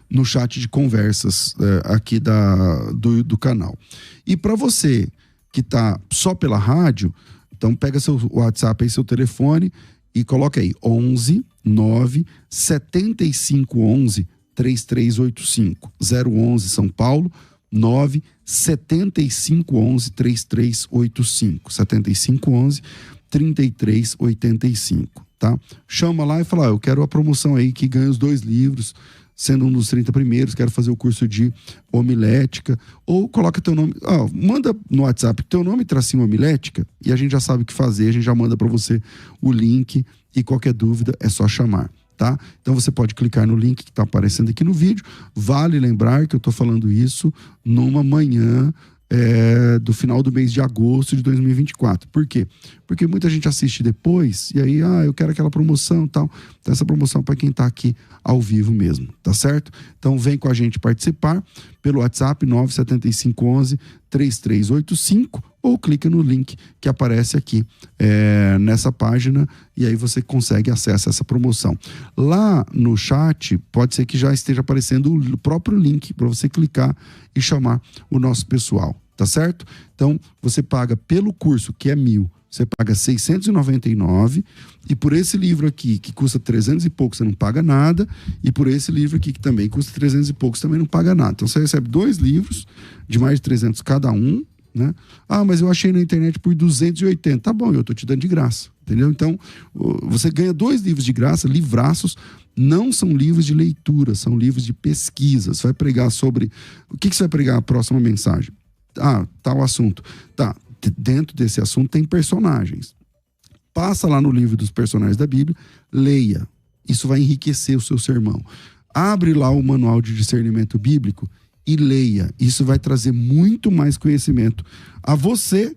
Speaker 4: no chat de conversas aqui do canal. E para você que está só pela rádio, então pega seu WhatsApp aí, seu telefone e coloca aí 11 9 75 11 3385 011 São Paulo 9 75 11 3385 75 11 3385. Tá? Chama lá e fala, eu quero a promoção aí que ganha os 2 livros, sendo um dos 30 primeiros, quero fazer o curso de homilética, ou coloca teu nome, manda no WhatsApp teu nome, tracinho homilética, e a gente já sabe o que fazer, a gente já manda para você o link, e qualquer dúvida é só chamar, tá? Então você pode clicar no link que está aparecendo aqui no vídeo. Vale lembrar que eu estou falando isso numa manhã do final do mês de agosto de 2024. Por quê? Porque muita gente assiste depois e aí, eu quero aquela promoção e tal. Então essa promoção para quem está aqui ao vivo mesmo, tá certo? Então vem com a gente participar pelo WhatsApp 97511 3385 ou clica no link que aparece aqui nessa página e aí você consegue acesso a essa promoção. Lá no chat pode ser que já esteja aparecendo o próprio link para você clicar e chamar o nosso pessoal, tá certo? Então você paga pelo curso, que é 1.000, você paga 699, e por esse livro aqui que custa 300 e pouco você não paga nada, e por esse livro aqui que também custa 300 e pouco você também não paga nada. Então você recebe 2 livros de mais de 300 cada um, né? Mas eu achei na internet por 280. Tá bom, eu tô te dando de graça, entendeu? Então você ganha 2 livros de graça, livraços. Não são livros de leitura, são livros de pesquisa. Você vai pregar sobre... O que você vai pregar a próxima mensagem? Tal assunto. Tá, dentro desse assunto tem personagens. Passa lá no livro dos personagens da Bíblia, leia. Isso vai enriquecer o seu sermão. Abre lá o manual de discernimento bíblico e leia. Isso vai trazer muito mais conhecimento a você,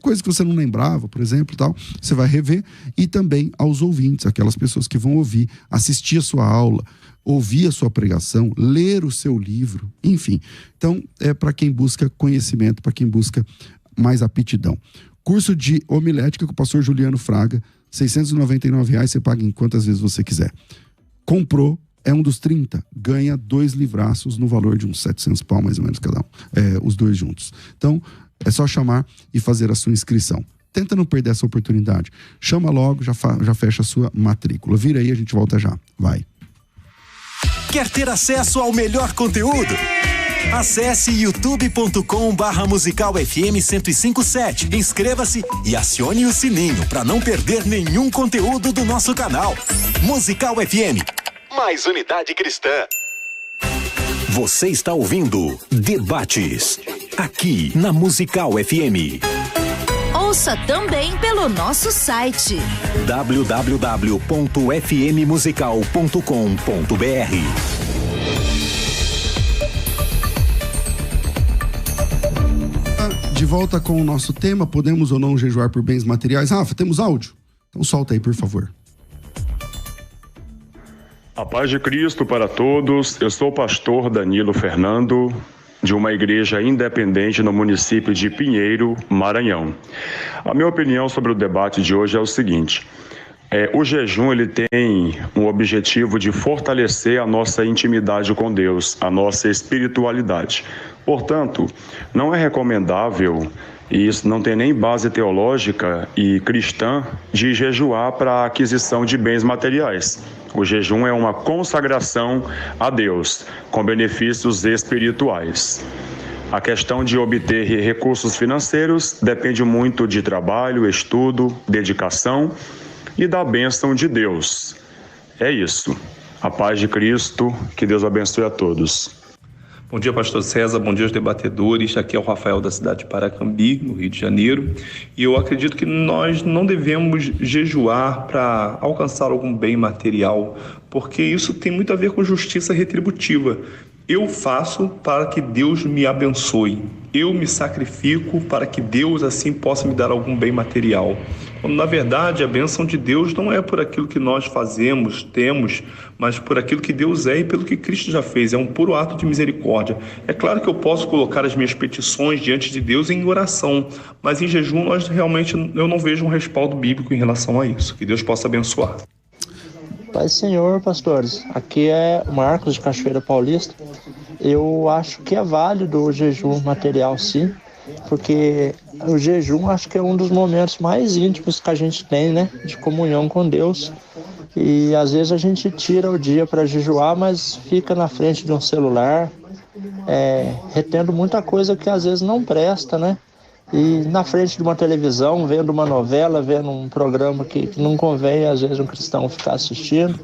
Speaker 4: coisa que você não lembrava, por exemplo, tal, você vai rever, e também aos ouvintes, aquelas pessoas que vão ouvir, assistir a sua aula, ouvir a sua pregação, ler o seu livro, enfim. Então, é para quem busca conhecimento, para quem busca mais aptidão. Curso de homilética com o pastor Juliano Fraga, R$699, você paga em quantas vezes você quiser. Comprou, é um dos 30, ganha 2 livraços no valor de uns 700 pau, mais ou menos, cada um. Os 2 juntos. Então, É só chamar e fazer a sua inscrição. Tenta não perder essa oportunidade. Chama logo, já fecha a sua matrícula. Vira aí, a gente volta já. Vai.
Speaker 1: Quer ter acesso ao melhor conteúdo? Acesse youtube.com/Musical FM 1057. Inscreva-se e acione o sininho para não perder nenhum conteúdo do nosso canal. Musical FM. Mais unidade cristã. Você está ouvindo Debates, aqui na Musical FM.
Speaker 2: Ouça também pelo nosso site
Speaker 1: www.fmmusical.com.br.
Speaker 4: De volta com o nosso tema, podemos ou não jejuar por bens materiais? Rafa, temos áudio? Então solta aí, por favor.
Speaker 7: A paz de Cristo para todos. Eu sou o pastor Danilo Fernando, de uma igreja independente no município de Pinheiro, Maranhão. A minha opinião sobre o debate de hoje é o seguinte: o jejum ele tem um objetivo de fortalecer a nossa intimidade com Deus, a nossa espiritualidade. Portanto, não é recomendável, e isso não tem nem base teológica e cristã, de jejuar para a aquisição de bens materiais. O jejum é uma consagração a Deus, com benefícios espirituais. A questão de obter recursos financeiros depende muito de trabalho, estudo, dedicação e da bênção de Deus. É isso. A paz de Cristo, que Deus abençoe a todos.
Speaker 8: Bom dia, pastor César, bom dia aos debatedores. Aqui é o Rafael da cidade de Paracambi, no Rio de Janeiro. E eu acredito que nós não devemos jejuar para alcançar algum bem material, porque isso tem muito a ver com justiça retributiva. Eu faço para que Deus me abençoe. Eu me sacrifico para que Deus assim possa me dar algum bem material. Quando, na verdade, a bênção de Deus não é por aquilo que nós fazemos, temos, mas por aquilo que Deus é e pelo que Cristo já fez. É um puro ato de misericórdia. É claro que eu posso colocar as minhas petições diante de Deus em oração, mas em jejum eu não vejo um respaldo bíblico em relação a isso. Que Deus possa abençoar.
Speaker 9: Paz Senhor, pastores. Aqui é o Marcos de Cachoeira Paulista. Eu acho que é válido o jejum material, sim, porque o jejum acho que é um dos momentos mais íntimos que a gente tem, né, de comunhão com Deus. E às vezes a gente tira o dia para jejuar, mas fica na frente de um celular, retendo muita coisa que às vezes não presta, né? E na frente de uma televisão, vendo uma novela, vendo um programa que não convém às vezes um cristão ficar assistindo.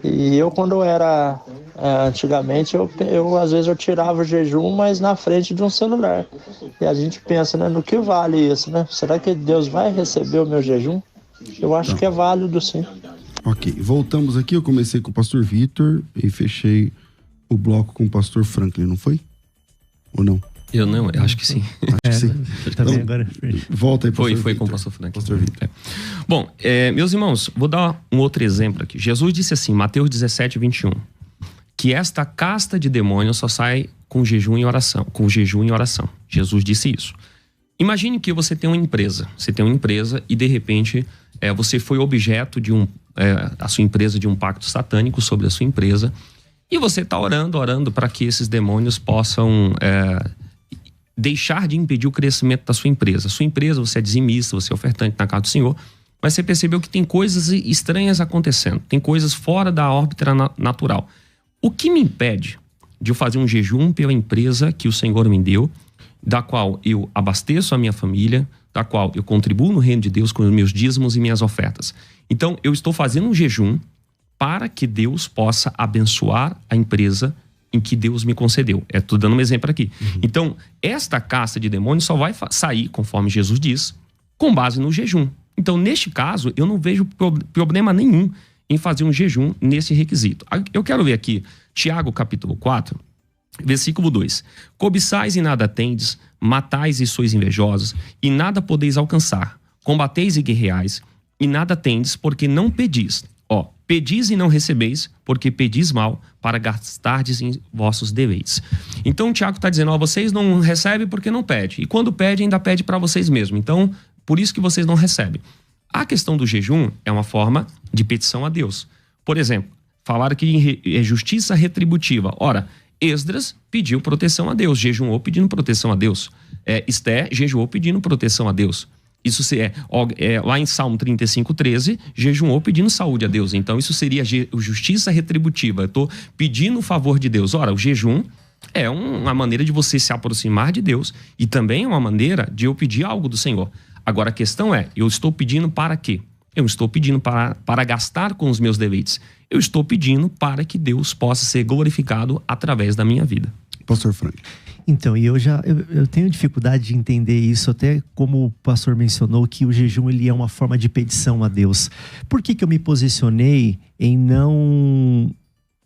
Speaker 9: E eu, quando eu era antigamente, eu às vezes eu tirava o jejum, mas na frente de um celular. E a gente pensa, né, no que vale isso, né? Será que Deus vai receber o meu jejum? Eu acho que é válido, sim.
Speaker 4: Ok, voltamos aqui. Eu comecei com o pastor Vitor e fechei o bloco com o pastor Franklin, não foi? Ou não?
Speaker 5: Eu acho que sim.
Speaker 4: Acho que sim.
Speaker 6: Também agora.
Speaker 4: Volta aí, pastor
Speaker 5: Foi com o pastor Frank. Bom, meus irmãos, vou dar um outro exemplo aqui. Jesus disse assim, Mateus 17, 21, que esta casta de demônios só sai com jejum e oração. Jesus disse isso. Imagine que você tem uma empresa. Você tem uma empresa e, de repente, você foi objeto de a sua empresa de um pacto satânico sobre a sua empresa. E você está orando para que esses demônios possam deixar de impedir o crescimento da sua empresa. Sua empresa, você é dizimista, você é ofertante na casa do Senhor, mas você percebeu que tem coisas estranhas acontecendo, tem coisas fora da órbita natural. O que me impede de eu fazer um jejum pela empresa que o Senhor me deu, da qual eu abasteço a minha família, da qual eu contribuo no reino de Deus com os meus dízimos e minhas ofertas? Então, eu estou fazendo um jejum para que Deus possa abençoar a empresa em que Deus me concedeu. Estou dando um exemplo aqui. Então, esta casta de demônios só vai sair, conforme Jesus diz, com base no jejum. Então, neste caso, eu não vejo problema nenhum em fazer um jejum nesse requisito. Eu quero ver aqui, Tiago capítulo 4, versículo 2. Cobiçais e nada tendes, matais e sois invejosos, e nada podeis alcançar. Combateis e guerreais, e nada tendes, porque não pedis. Pedis e não recebeis, porque pedis mal, para gastardes em vossos deveres. Então, o Tiago está dizendo, vocês não recebem porque não pedem. E quando pede, ainda pede para vocês mesmos. Então, por isso que vocês não recebem. A questão do jejum é uma forma de petição a Deus. Por exemplo, falar aqui em justiça retributiva. Ora, Esdras pediu proteção a Deus, jejuou pedindo proteção a Deus. Esté jejuou pedindo proteção a Deus. Isso lá em Salmo 35:13, jejuou pedindo saúde a Deus. Então isso seria justiça retributiva. Eu estou pedindo o favor de Deus. Ora, o jejum é uma maneira de você se aproximar de Deus e também é uma maneira de eu pedir algo do Senhor. Agora a questão é, eu estou pedindo para quê? Eu estou pedindo para gastar com os meus deleites. Eu estou pedindo para que Deus possa ser glorificado através da minha vida.
Speaker 4: Pastor Frank.
Speaker 6: Então, e eu tenho dificuldade de entender isso, até como o pastor mencionou, que o jejum ele é uma forma de petição a Deus. Por que eu me posicionei em não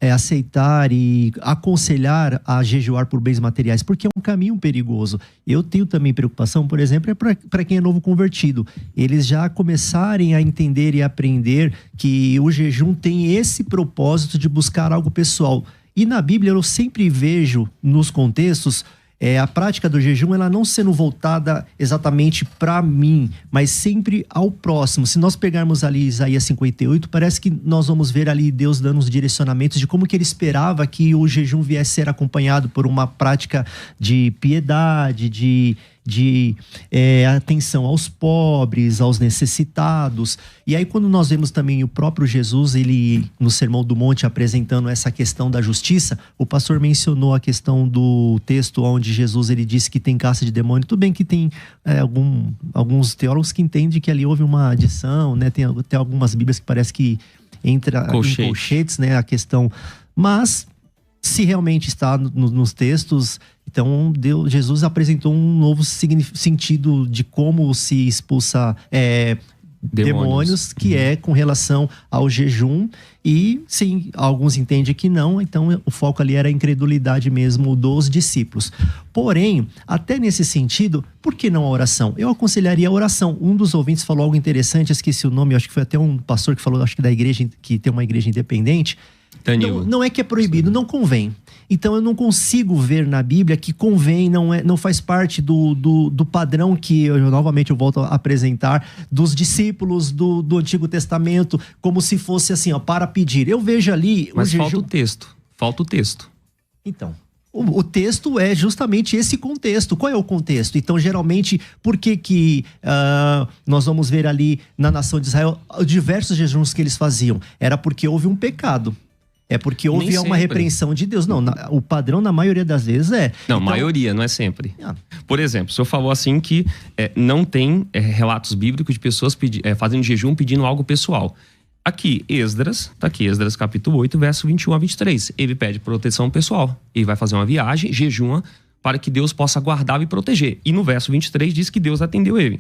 Speaker 6: aceitar e aconselhar a jejuar por bens materiais? Porque é um caminho perigoso. Eu tenho também preocupação, por exemplo, para quem é novo convertido. Eles já começarem a entender e aprender que o jejum tem esse propósito de buscar algo pessoal. E na Bíblia eu sempre vejo nos contextos a prática do jejum ela não sendo voltada exatamente para mim, mas sempre ao próximo. Se nós pegarmos ali Isaías 58, parece que nós vamos ver ali Deus dando os direcionamentos de como que ele esperava que o jejum viesse a ser acompanhado por uma prática de piedade, de atenção aos pobres, aos necessitados. E aí quando nós vemos também o próprio Jesus, ele no Sermão do Monte apresentando essa questão da justiça, o pastor mencionou a questão do texto onde Jesus ele disse que tem caça de demônio. Tudo bem que tem alguns teólogos que entendem que ali houve uma adição, né? Tem algumas bíblias que parece que entra em colchetes, né? A questão, mas se realmente está nos textos, então Jesus apresentou um novo sentido de como se expulsa demônios, que é com relação ao jejum. E sim, alguns entendem que não, então o foco ali era a incredulidade mesmo dos discípulos. Porém, até nesse sentido, por que não a oração? Eu aconselharia a oração. Um dos ouvintes falou algo interessante, esqueci o nome, acho que foi até um pastor que falou, acho que da igreja, que tem uma igreja independente. Não é que é proibido, não convém. Então eu não consigo ver na Bíblia que convém, não faz parte do padrão que novamente eu volto a apresentar dos discípulos do Antigo Testamento, como se fosse assim, para pedir. Eu vejo ali...
Speaker 5: Mas falta o texto.
Speaker 6: Então... O texto é justamente esse contexto. Qual é o contexto? Então, geralmente, por que nós vamos ver ali na nação de Israel diversos jejuns que eles faziam? Era porque houve um pecado. É porque houve uma repreensão de Deus. Não, o padrão na maioria das vezes é...
Speaker 5: Não, então... maioria, não é sempre. Por exemplo, o senhor falou assim que não tem relatos bíblicos de pessoas fazendo jejum pedindo algo pessoal. Aqui, Esdras capítulo 8, verso 21 a 23. Ele pede proteção pessoal. Ele vai fazer uma viagem, jejuma, para que Deus possa guardar e proteger. E no verso 23 diz que Deus atendeu ele.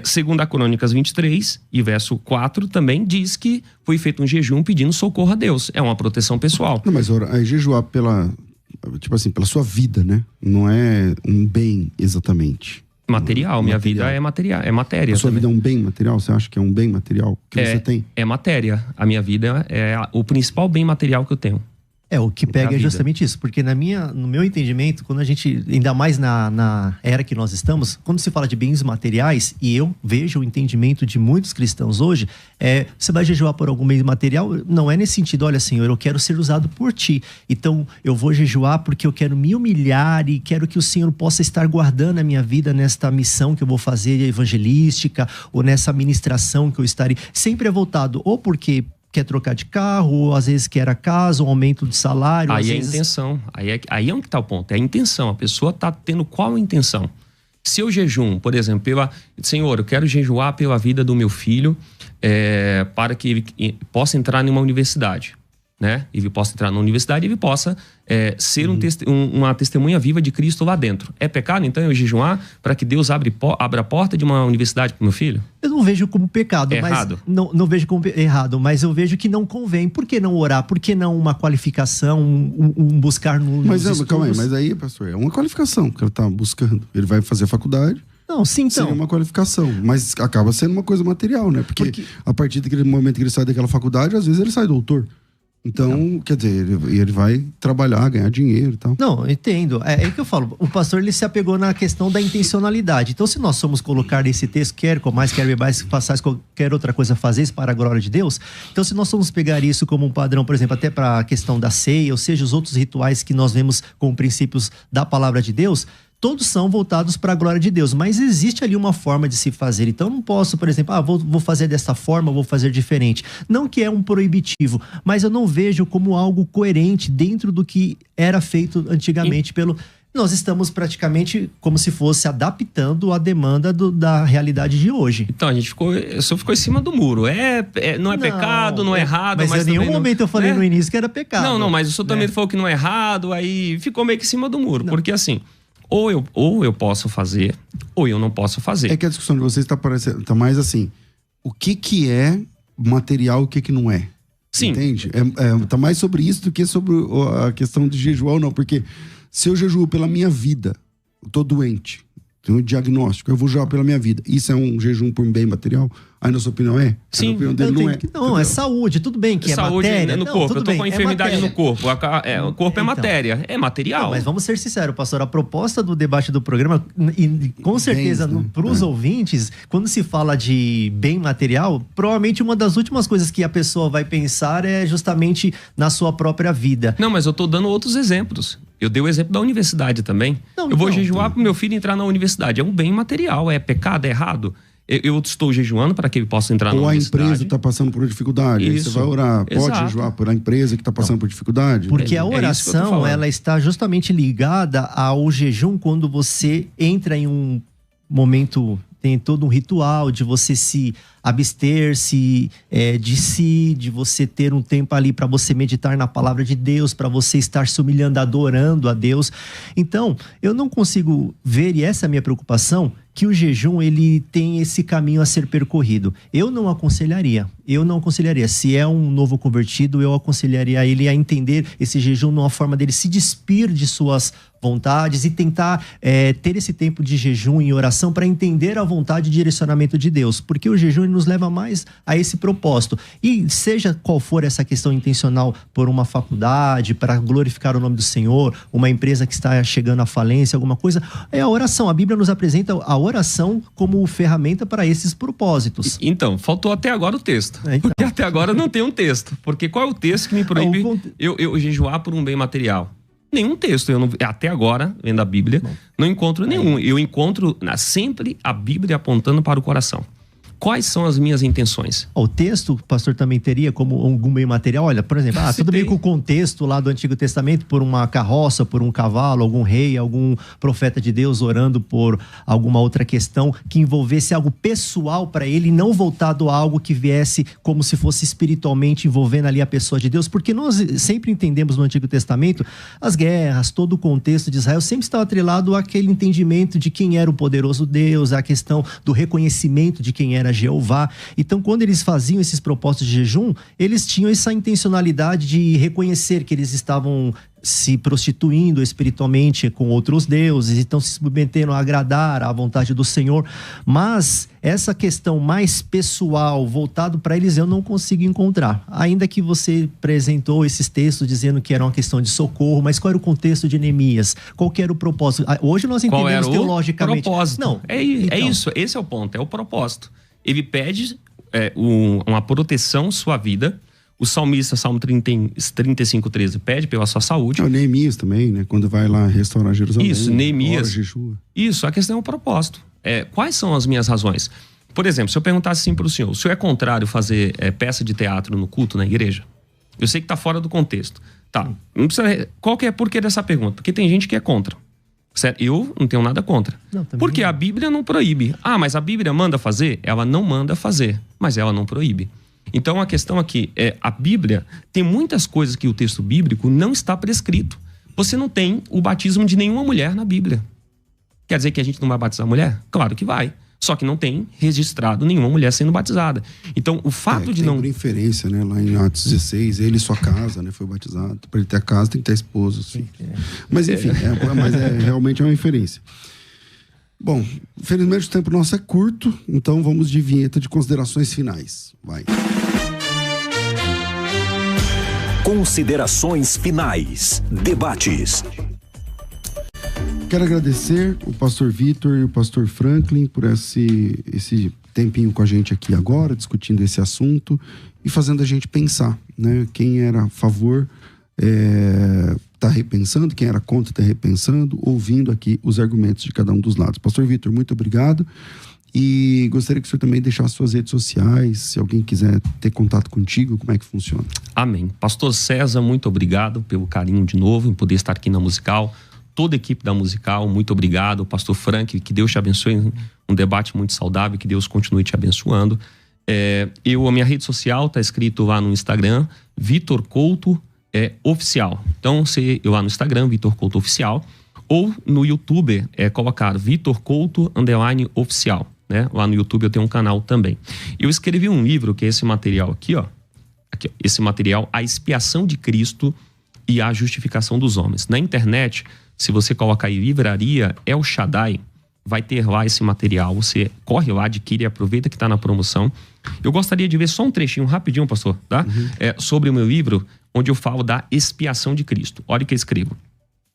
Speaker 5: Segundo a Crônicas 23 e verso 4 também diz que foi feito um jejum pedindo socorro a Deus. É uma proteção pessoal.
Speaker 4: Não, mas jejuar pela sua vida, né? Não é um bem exatamente.
Speaker 5: Material, minha vida é material, é matéria.
Speaker 4: A sua vida é um bem material? Você acha que é um bem material que você tem?
Speaker 5: É matéria. A minha vida é o principal bem material que eu tenho.
Speaker 6: O que pega é justamente isso, porque no meu entendimento, quando a gente, ainda mais na era que nós estamos, quando se fala de bens materiais, e eu vejo o entendimento de muitos cristãos hoje, você vai jejuar por algum bem material, não é nesse sentido, olha Senhor, eu quero ser usado por Ti, então eu vou jejuar porque eu quero me humilhar e quero que o Senhor possa estar guardando a minha vida nesta missão que eu vou fazer evangelística, ou nessa ministração que eu estarei, sempre é voltado, ou porque quer trocar de carro, ou às vezes quer a casa, um aumento de salário.
Speaker 5: Aí é a intenção. Aí é onde está o ponto. É a intenção. A pessoa está tendo qual intenção? Se eu jejum, por exemplo, Senhor, eu quero jejuar pela vida do meu filho para que ele possa entrar em uma universidade. Né? Ele possa entrar na universidade e ele possa ser uma testemunha viva de Cristo lá dentro. É pecado, então, eu jejuar para que Deus abra a porta de uma universidade para o meu filho?
Speaker 6: Eu não vejo como pecado.
Speaker 5: Errado.
Speaker 6: Mas não vejo como errado, mas eu vejo que não convém. Por que não orar? Por que não uma qualificação, um buscar nos estudos?
Speaker 4: Calma aí, mas aí, pastor, é uma qualificação que ele está buscando. Ele vai fazer a faculdade.
Speaker 6: Não, sim, então.
Speaker 4: Seria uma qualificação, mas acaba sendo uma coisa material, né? Porque a partir daquele momento que ele sai daquela faculdade, às vezes ele sai doutor. Então, quer dizer, ele vai trabalhar, ganhar dinheiro e tal.
Speaker 6: Não, entendo. É que eu falo. O pastor, ele se apegou na questão da intencionalidade. Então, se nós somos colocar nesse texto, quer comais, quer bebais, façais qualquer outra coisa, fazeis para a glória de Deus. Então, se nós formos pegar isso como um padrão, por exemplo, até para a questão da ceia, ou seja, os outros rituais que nós vemos como princípios da palavra de Deus, todos são voltados para a glória de Deus, mas existe ali uma forma de se fazer. Então eu não posso, por exemplo, vou fazer dessa forma, vou fazer diferente. Não que é um proibitivo, mas eu não vejo como algo coerente dentro do que era feito antigamente Nós estamos praticamente como se fosse adaptando a demanda da realidade de hoje.
Speaker 5: Então, a gente ficou em cima do muro. Não é pecado, não é errado.
Speaker 6: Mas em nenhum momento eu falei no início que era pecado.
Speaker 5: Não, mas o senhor também falou que não é errado, aí ficou meio que em cima do muro. Não. Porque assim, ou eu posso fazer, ou eu não posso fazer.
Speaker 4: É que a discussão de vocês tá mais assim, o que é material e o que não é.
Speaker 5: Sim.
Speaker 4: Entende? Tá mais sobre isso do que sobre a questão de jejuar ou não, porque... Se eu jejuo pela minha vida, eu tô doente, tenho um diagnóstico, eu vou jejuar pela minha vida. Isso é um jejum por um bem material? Aí na sua opinião é?
Speaker 5: Sim.
Speaker 4: Na opinião dele não é.
Speaker 6: Não, é saúde, tudo bem que
Speaker 5: saúde
Speaker 6: matéria.
Speaker 5: No corpo, eu tô com a enfermidade no corpo. O corpo é matéria, é material.
Speaker 6: Não, mas vamos ser sinceros, pastor, a proposta do debate do programa, e com certeza para os ouvintes, quando se fala de bem material, provavelmente uma das últimas coisas que a pessoa vai pensar é justamente na sua própria vida.
Speaker 5: Não, mas eu tô dando outros exemplos. Eu dei o exemplo da universidade também. Eu vou jejuar para o meu filho entrar na universidade. É um bem material, é pecado, é errado. Eu estou jejuando para que ele possa entrar na universidade.
Speaker 4: Ou a empresa está passando por dificuldade. Aí você vai orar. Pode jejuar por a empresa que está passando por dificuldade?
Speaker 6: Porque a oração, ela está justamente ligada ao jejum quando você entra em um momento... Tem todo um ritual de você se abster-se de você ter um tempo ali para você meditar na palavra de Deus, para você estar se humilhando, adorando a Deus. Então, eu não consigo ver, e essa é a minha preocupação, que o jejum ele tem esse caminho a ser percorrido. Eu não aconselharia. Se é um novo convertido, eu aconselharia ele a entender esse jejum numa forma dele se despir de suas vontades e tentar ter esse tempo de jejum e oração para entender a vontade e direcionamento de Deus, porque o jejum nos leva mais a esse propósito. E seja qual for essa questão intencional por uma faculdade, para glorificar o nome do Senhor, uma empresa que está chegando à falência, alguma coisa, é a oração. A Bíblia nos apresenta a oração como ferramenta para esses propósitos.
Speaker 5: Então, faltou até agora o texto. Porque até agora não tem um texto. Porque qual é o texto que me proíbe eu jejuar por um bem material? Nenhum texto. Até agora, vendo a Bíblia, não encontro nenhum. Eu encontro sempre a Bíblia apontando para o coração. Quais são as minhas intenções?
Speaker 6: O texto, o pastor também teria como algum bem material? Olha, por exemplo, tudo bem com o contexto lá do Antigo Testamento, por uma carroça, por um cavalo, algum rei, algum profeta de Deus orando por alguma outra questão que envolvesse algo pessoal para ele, não voltado a algo que viesse como se fosse espiritualmente envolvendo ali a pessoa de Deus, porque nós sempre entendemos no Antigo Testamento as guerras, todo o contexto de Israel sempre estava atrelado àquele entendimento de quem era o poderoso Deus, a questão do reconhecimento de quem era Jeová. Então, quando eles faziam esses propósitos de jejum, eles tinham essa intencionalidade de reconhecer que eles estavam se prostituindo espiritualmente com outros deuses, então se submetendo a agradar à vontade do Senhor. Mas essa questão mais pessoal, voltado para eles, eu não consigo encontrar. Ainda que você apresentou esses textos dizendo que era uma questão de socorro, mas qual era o contexto de Neemias? Qual que era o propósito? Hoje nós entendemos teologicamente.
Speaker 5: Propósito. Não, é isso, esse é o ponto, é o propósito. Ele pede uma proteção à sua vida. O salmista, Salmo 35:13, pede pela sua saúde.
Speaker 4: O Neemias também, né? Quando vai lá restaurar Jerusalém.
Speaker 5: Isso, Neemias. Isso, a questão é o propósito. Quais são as minhas razões? Por exemplo, se eu perguntasse assim para o senhor é contrário fazer peça de teatro no culto, na igreja? Eu sei que está fora do contexto. Tá, não precisa... Qual que é o porquê dessa pergunta? Porque tem gente que é contra. Certo? Eu não tenho nada contra. Porque a Bíblia não proíbe. Mas a Bíblia manda fazer? Ela não manda fazer, mas ela não proíbe. Então a questão aqui é, a Bíblia tem muitas coisas que o texto bíblico não está prescrito. Você não tem o batismo de nenhuma mulher na Bíblia. Quer dizer que a gente não vai batizar mulher? Claro que vai. Só que não tem registrado nenhuma mulher sendo batizada. Então, o fato de não...
Speaker 4: por inferência, né? Lá em Atos 16, ele e sua casa, né? Foi batizado. Para ele ter a casa, tem que ter a esposa. Assim. Mas, enfim, realmente é uma inferência. Bom, infelizmente o tempo nosso é curto, então vamos de vinheta de considerações finais. Vai.
Speaker 1: Considerações finais. Debates.
Speaker 4: Quero agradecer o pastor Vitor e o pastor Franklin por esse tempinho com a gente aqui agora, discutindo esse assunto e fazendo a gente pensar, né? Quem era a favor está repensando, quem era contra está repensando, ouvindo aqui os argumentos de cada um dos lados. Pastor Vitor, muito obrigado. E gostaria que o senhor também deixasse suas redes sociais, se alguém quiser ter contato contigo, como é que funciona?
Speaker 5: Amém. Pastor César, muito obrigado pelo carinho de novo em poder estar aqui na Musical. Toda a equipe da Musical, muito obrigado. Pastor Frank, que Deus te abençoe. Um debate muito saudável, que Deus continue te abençoando. A minha rede social está escrito lá no Instagram, Vitor Couto Oficial. Então, você ir lá no Instagram, Vitor Couto Oficial, ou no YouTube, colocar Vitor Couto _oficial. Né? Lá no YouTube eu tenho um canal também. Eu escrevi um livro, que é esse material aqui, ó. Esse material, A Expiação de Cristo e a Justificação dos Homens. Na internet, se você colocar aí Livraria El Shaddai, vai ter lá esse material. Você corre lá, adquire e aproveita que está na promoção. Eu gostaria de ver só um trechinho rapidinho, pastor, tá? Sobre o meu livro, onde eu falo da expiação de Cristo. Olha o que eu escrevo.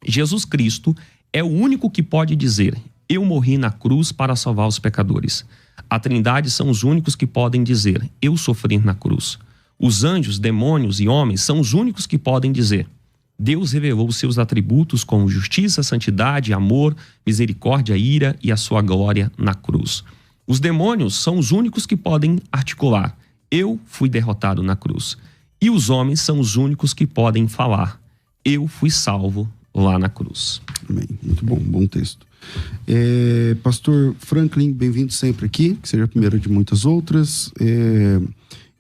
Speaker 5: Jesus Cristo é o único que pode dizer: eu morri na cruz para salvar os pecadores. A Trindade são os únicos que podem dizer: eu sofri na cruz. Os anjos, demônios e homens são os únicos que podem dizer: Deus revelou os seus atributos como justiça, santidade, amor, misericórdia, ira e a sua glória na cruz. Os demônios são os únicos que podem articular: eu fui derrotado na cruz. E os homens são os únicos que podem falar: eu fui salvo lá na cruz.
Speaker 4: Amém. Muito bom, bom texto. Pastor Franklin, bem-vindo sempre aqui, que seja a primeira de muitas outras.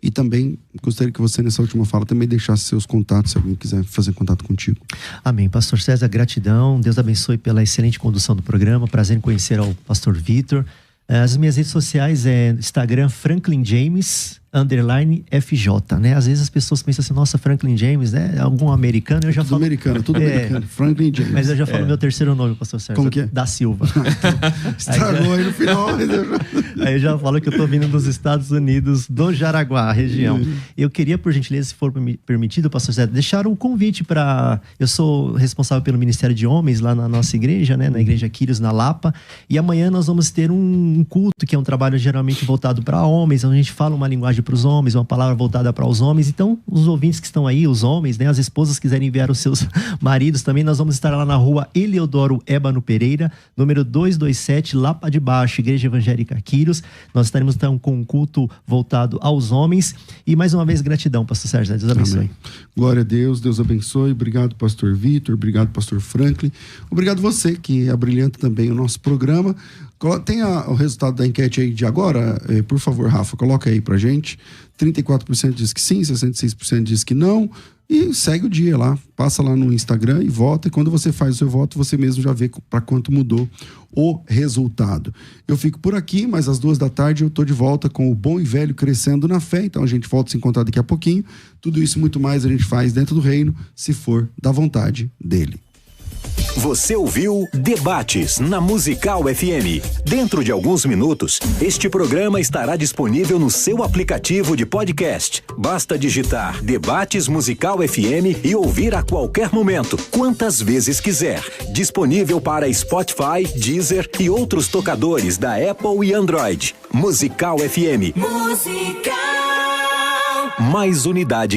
Speaker 4: E também gostaria que você, nessa última fala, também deixasse seus contatos, se alguém quiser fazer contato contigo.
Speaker 6: Amém. Pastor César, gratidão. Deus abençoe pela excelente condução do programa. Prazer em conhecer ao pastor Vitor. As minhas redes sociais Instagram Franklin James _FJ, né? Às vezes as pessoas pensam assim: nossa, Franklin James, né? Algum americano? Eu já
Speaker 4: tudo
Speaker 6: falo
Speaker 4: americano, tudo americano. Franklin James.
Speaker 6: Mas eu já falo meu terceiro nome, pastor César.
Speaker 4: Como que é?
Speaker 6: Da Silva.
Speaker 4: Estragou aí no final.
Speaker 6: Aí eu já falo que eu tô vindo dos Estados Unidos, do Jaraguá, região. Eu queria, por gentileza, se for permitido, pastor César, deixar um convite para... Eu sou responsável pelo Ministério de Homens lá na nossa igreja, né? Na Igreja Quírios, na Lapa. E amanhã nós vamos ter um culto, que é um trabalho geralmente voltado para homens, onde a gente fala uma linguagem para os homens, uma palavra voltada para os homens. Então, os ouvintes que estão aí, os homens, né, as esposas quiserem enviar os seus maridos também, nós vamos estar lá na rua Eliodoro Ébano Pereira, número 227, Lapa de Baixo, Igreja Evangélica Quírios. Nós estaremos então com um culto voltado aos homens. E mais uma vez, gratidão, pastor Sérgio. Deus abençoe.
Speaker 4: Amém. Glória a Deus, Deus abençoe. Obrigado, pastor Vitor. Obrigado, pastor Franklin. Obrigado você que abrilhanta também o nosso programa. Tem o resultado da enquete aí de agora, por favor, Rafa, coloca aí pra gente. 34% diz que sim, 66% diz que não. E segue o dia lá, passa lá no Instagram e vota. E quando você faz o seu voto, você mesmo já vê para quanto mudou o resultado. Eu fico por aqui, mas às 14h eu tô de volta com o Bom e Velho Crescendo na Fé. Então a gente volta a se encontrar daqui a pouquinho. Tudo isso e muito mais a gente faz dentro do reino, se for da vontade dele.
Speaker 1: Você ouviu Debates na Musical FM. Dentro de alguns minutos, este programa estará disponível no seu aplicativo de podcast. Basta digitar Debates Musical FM e ouvir a qualquer momento, quantas vezes quiser. Disponível para Spotify, Deezer e outros tocadores da Apple e Android. Musical FM. Musical. Mais unidade.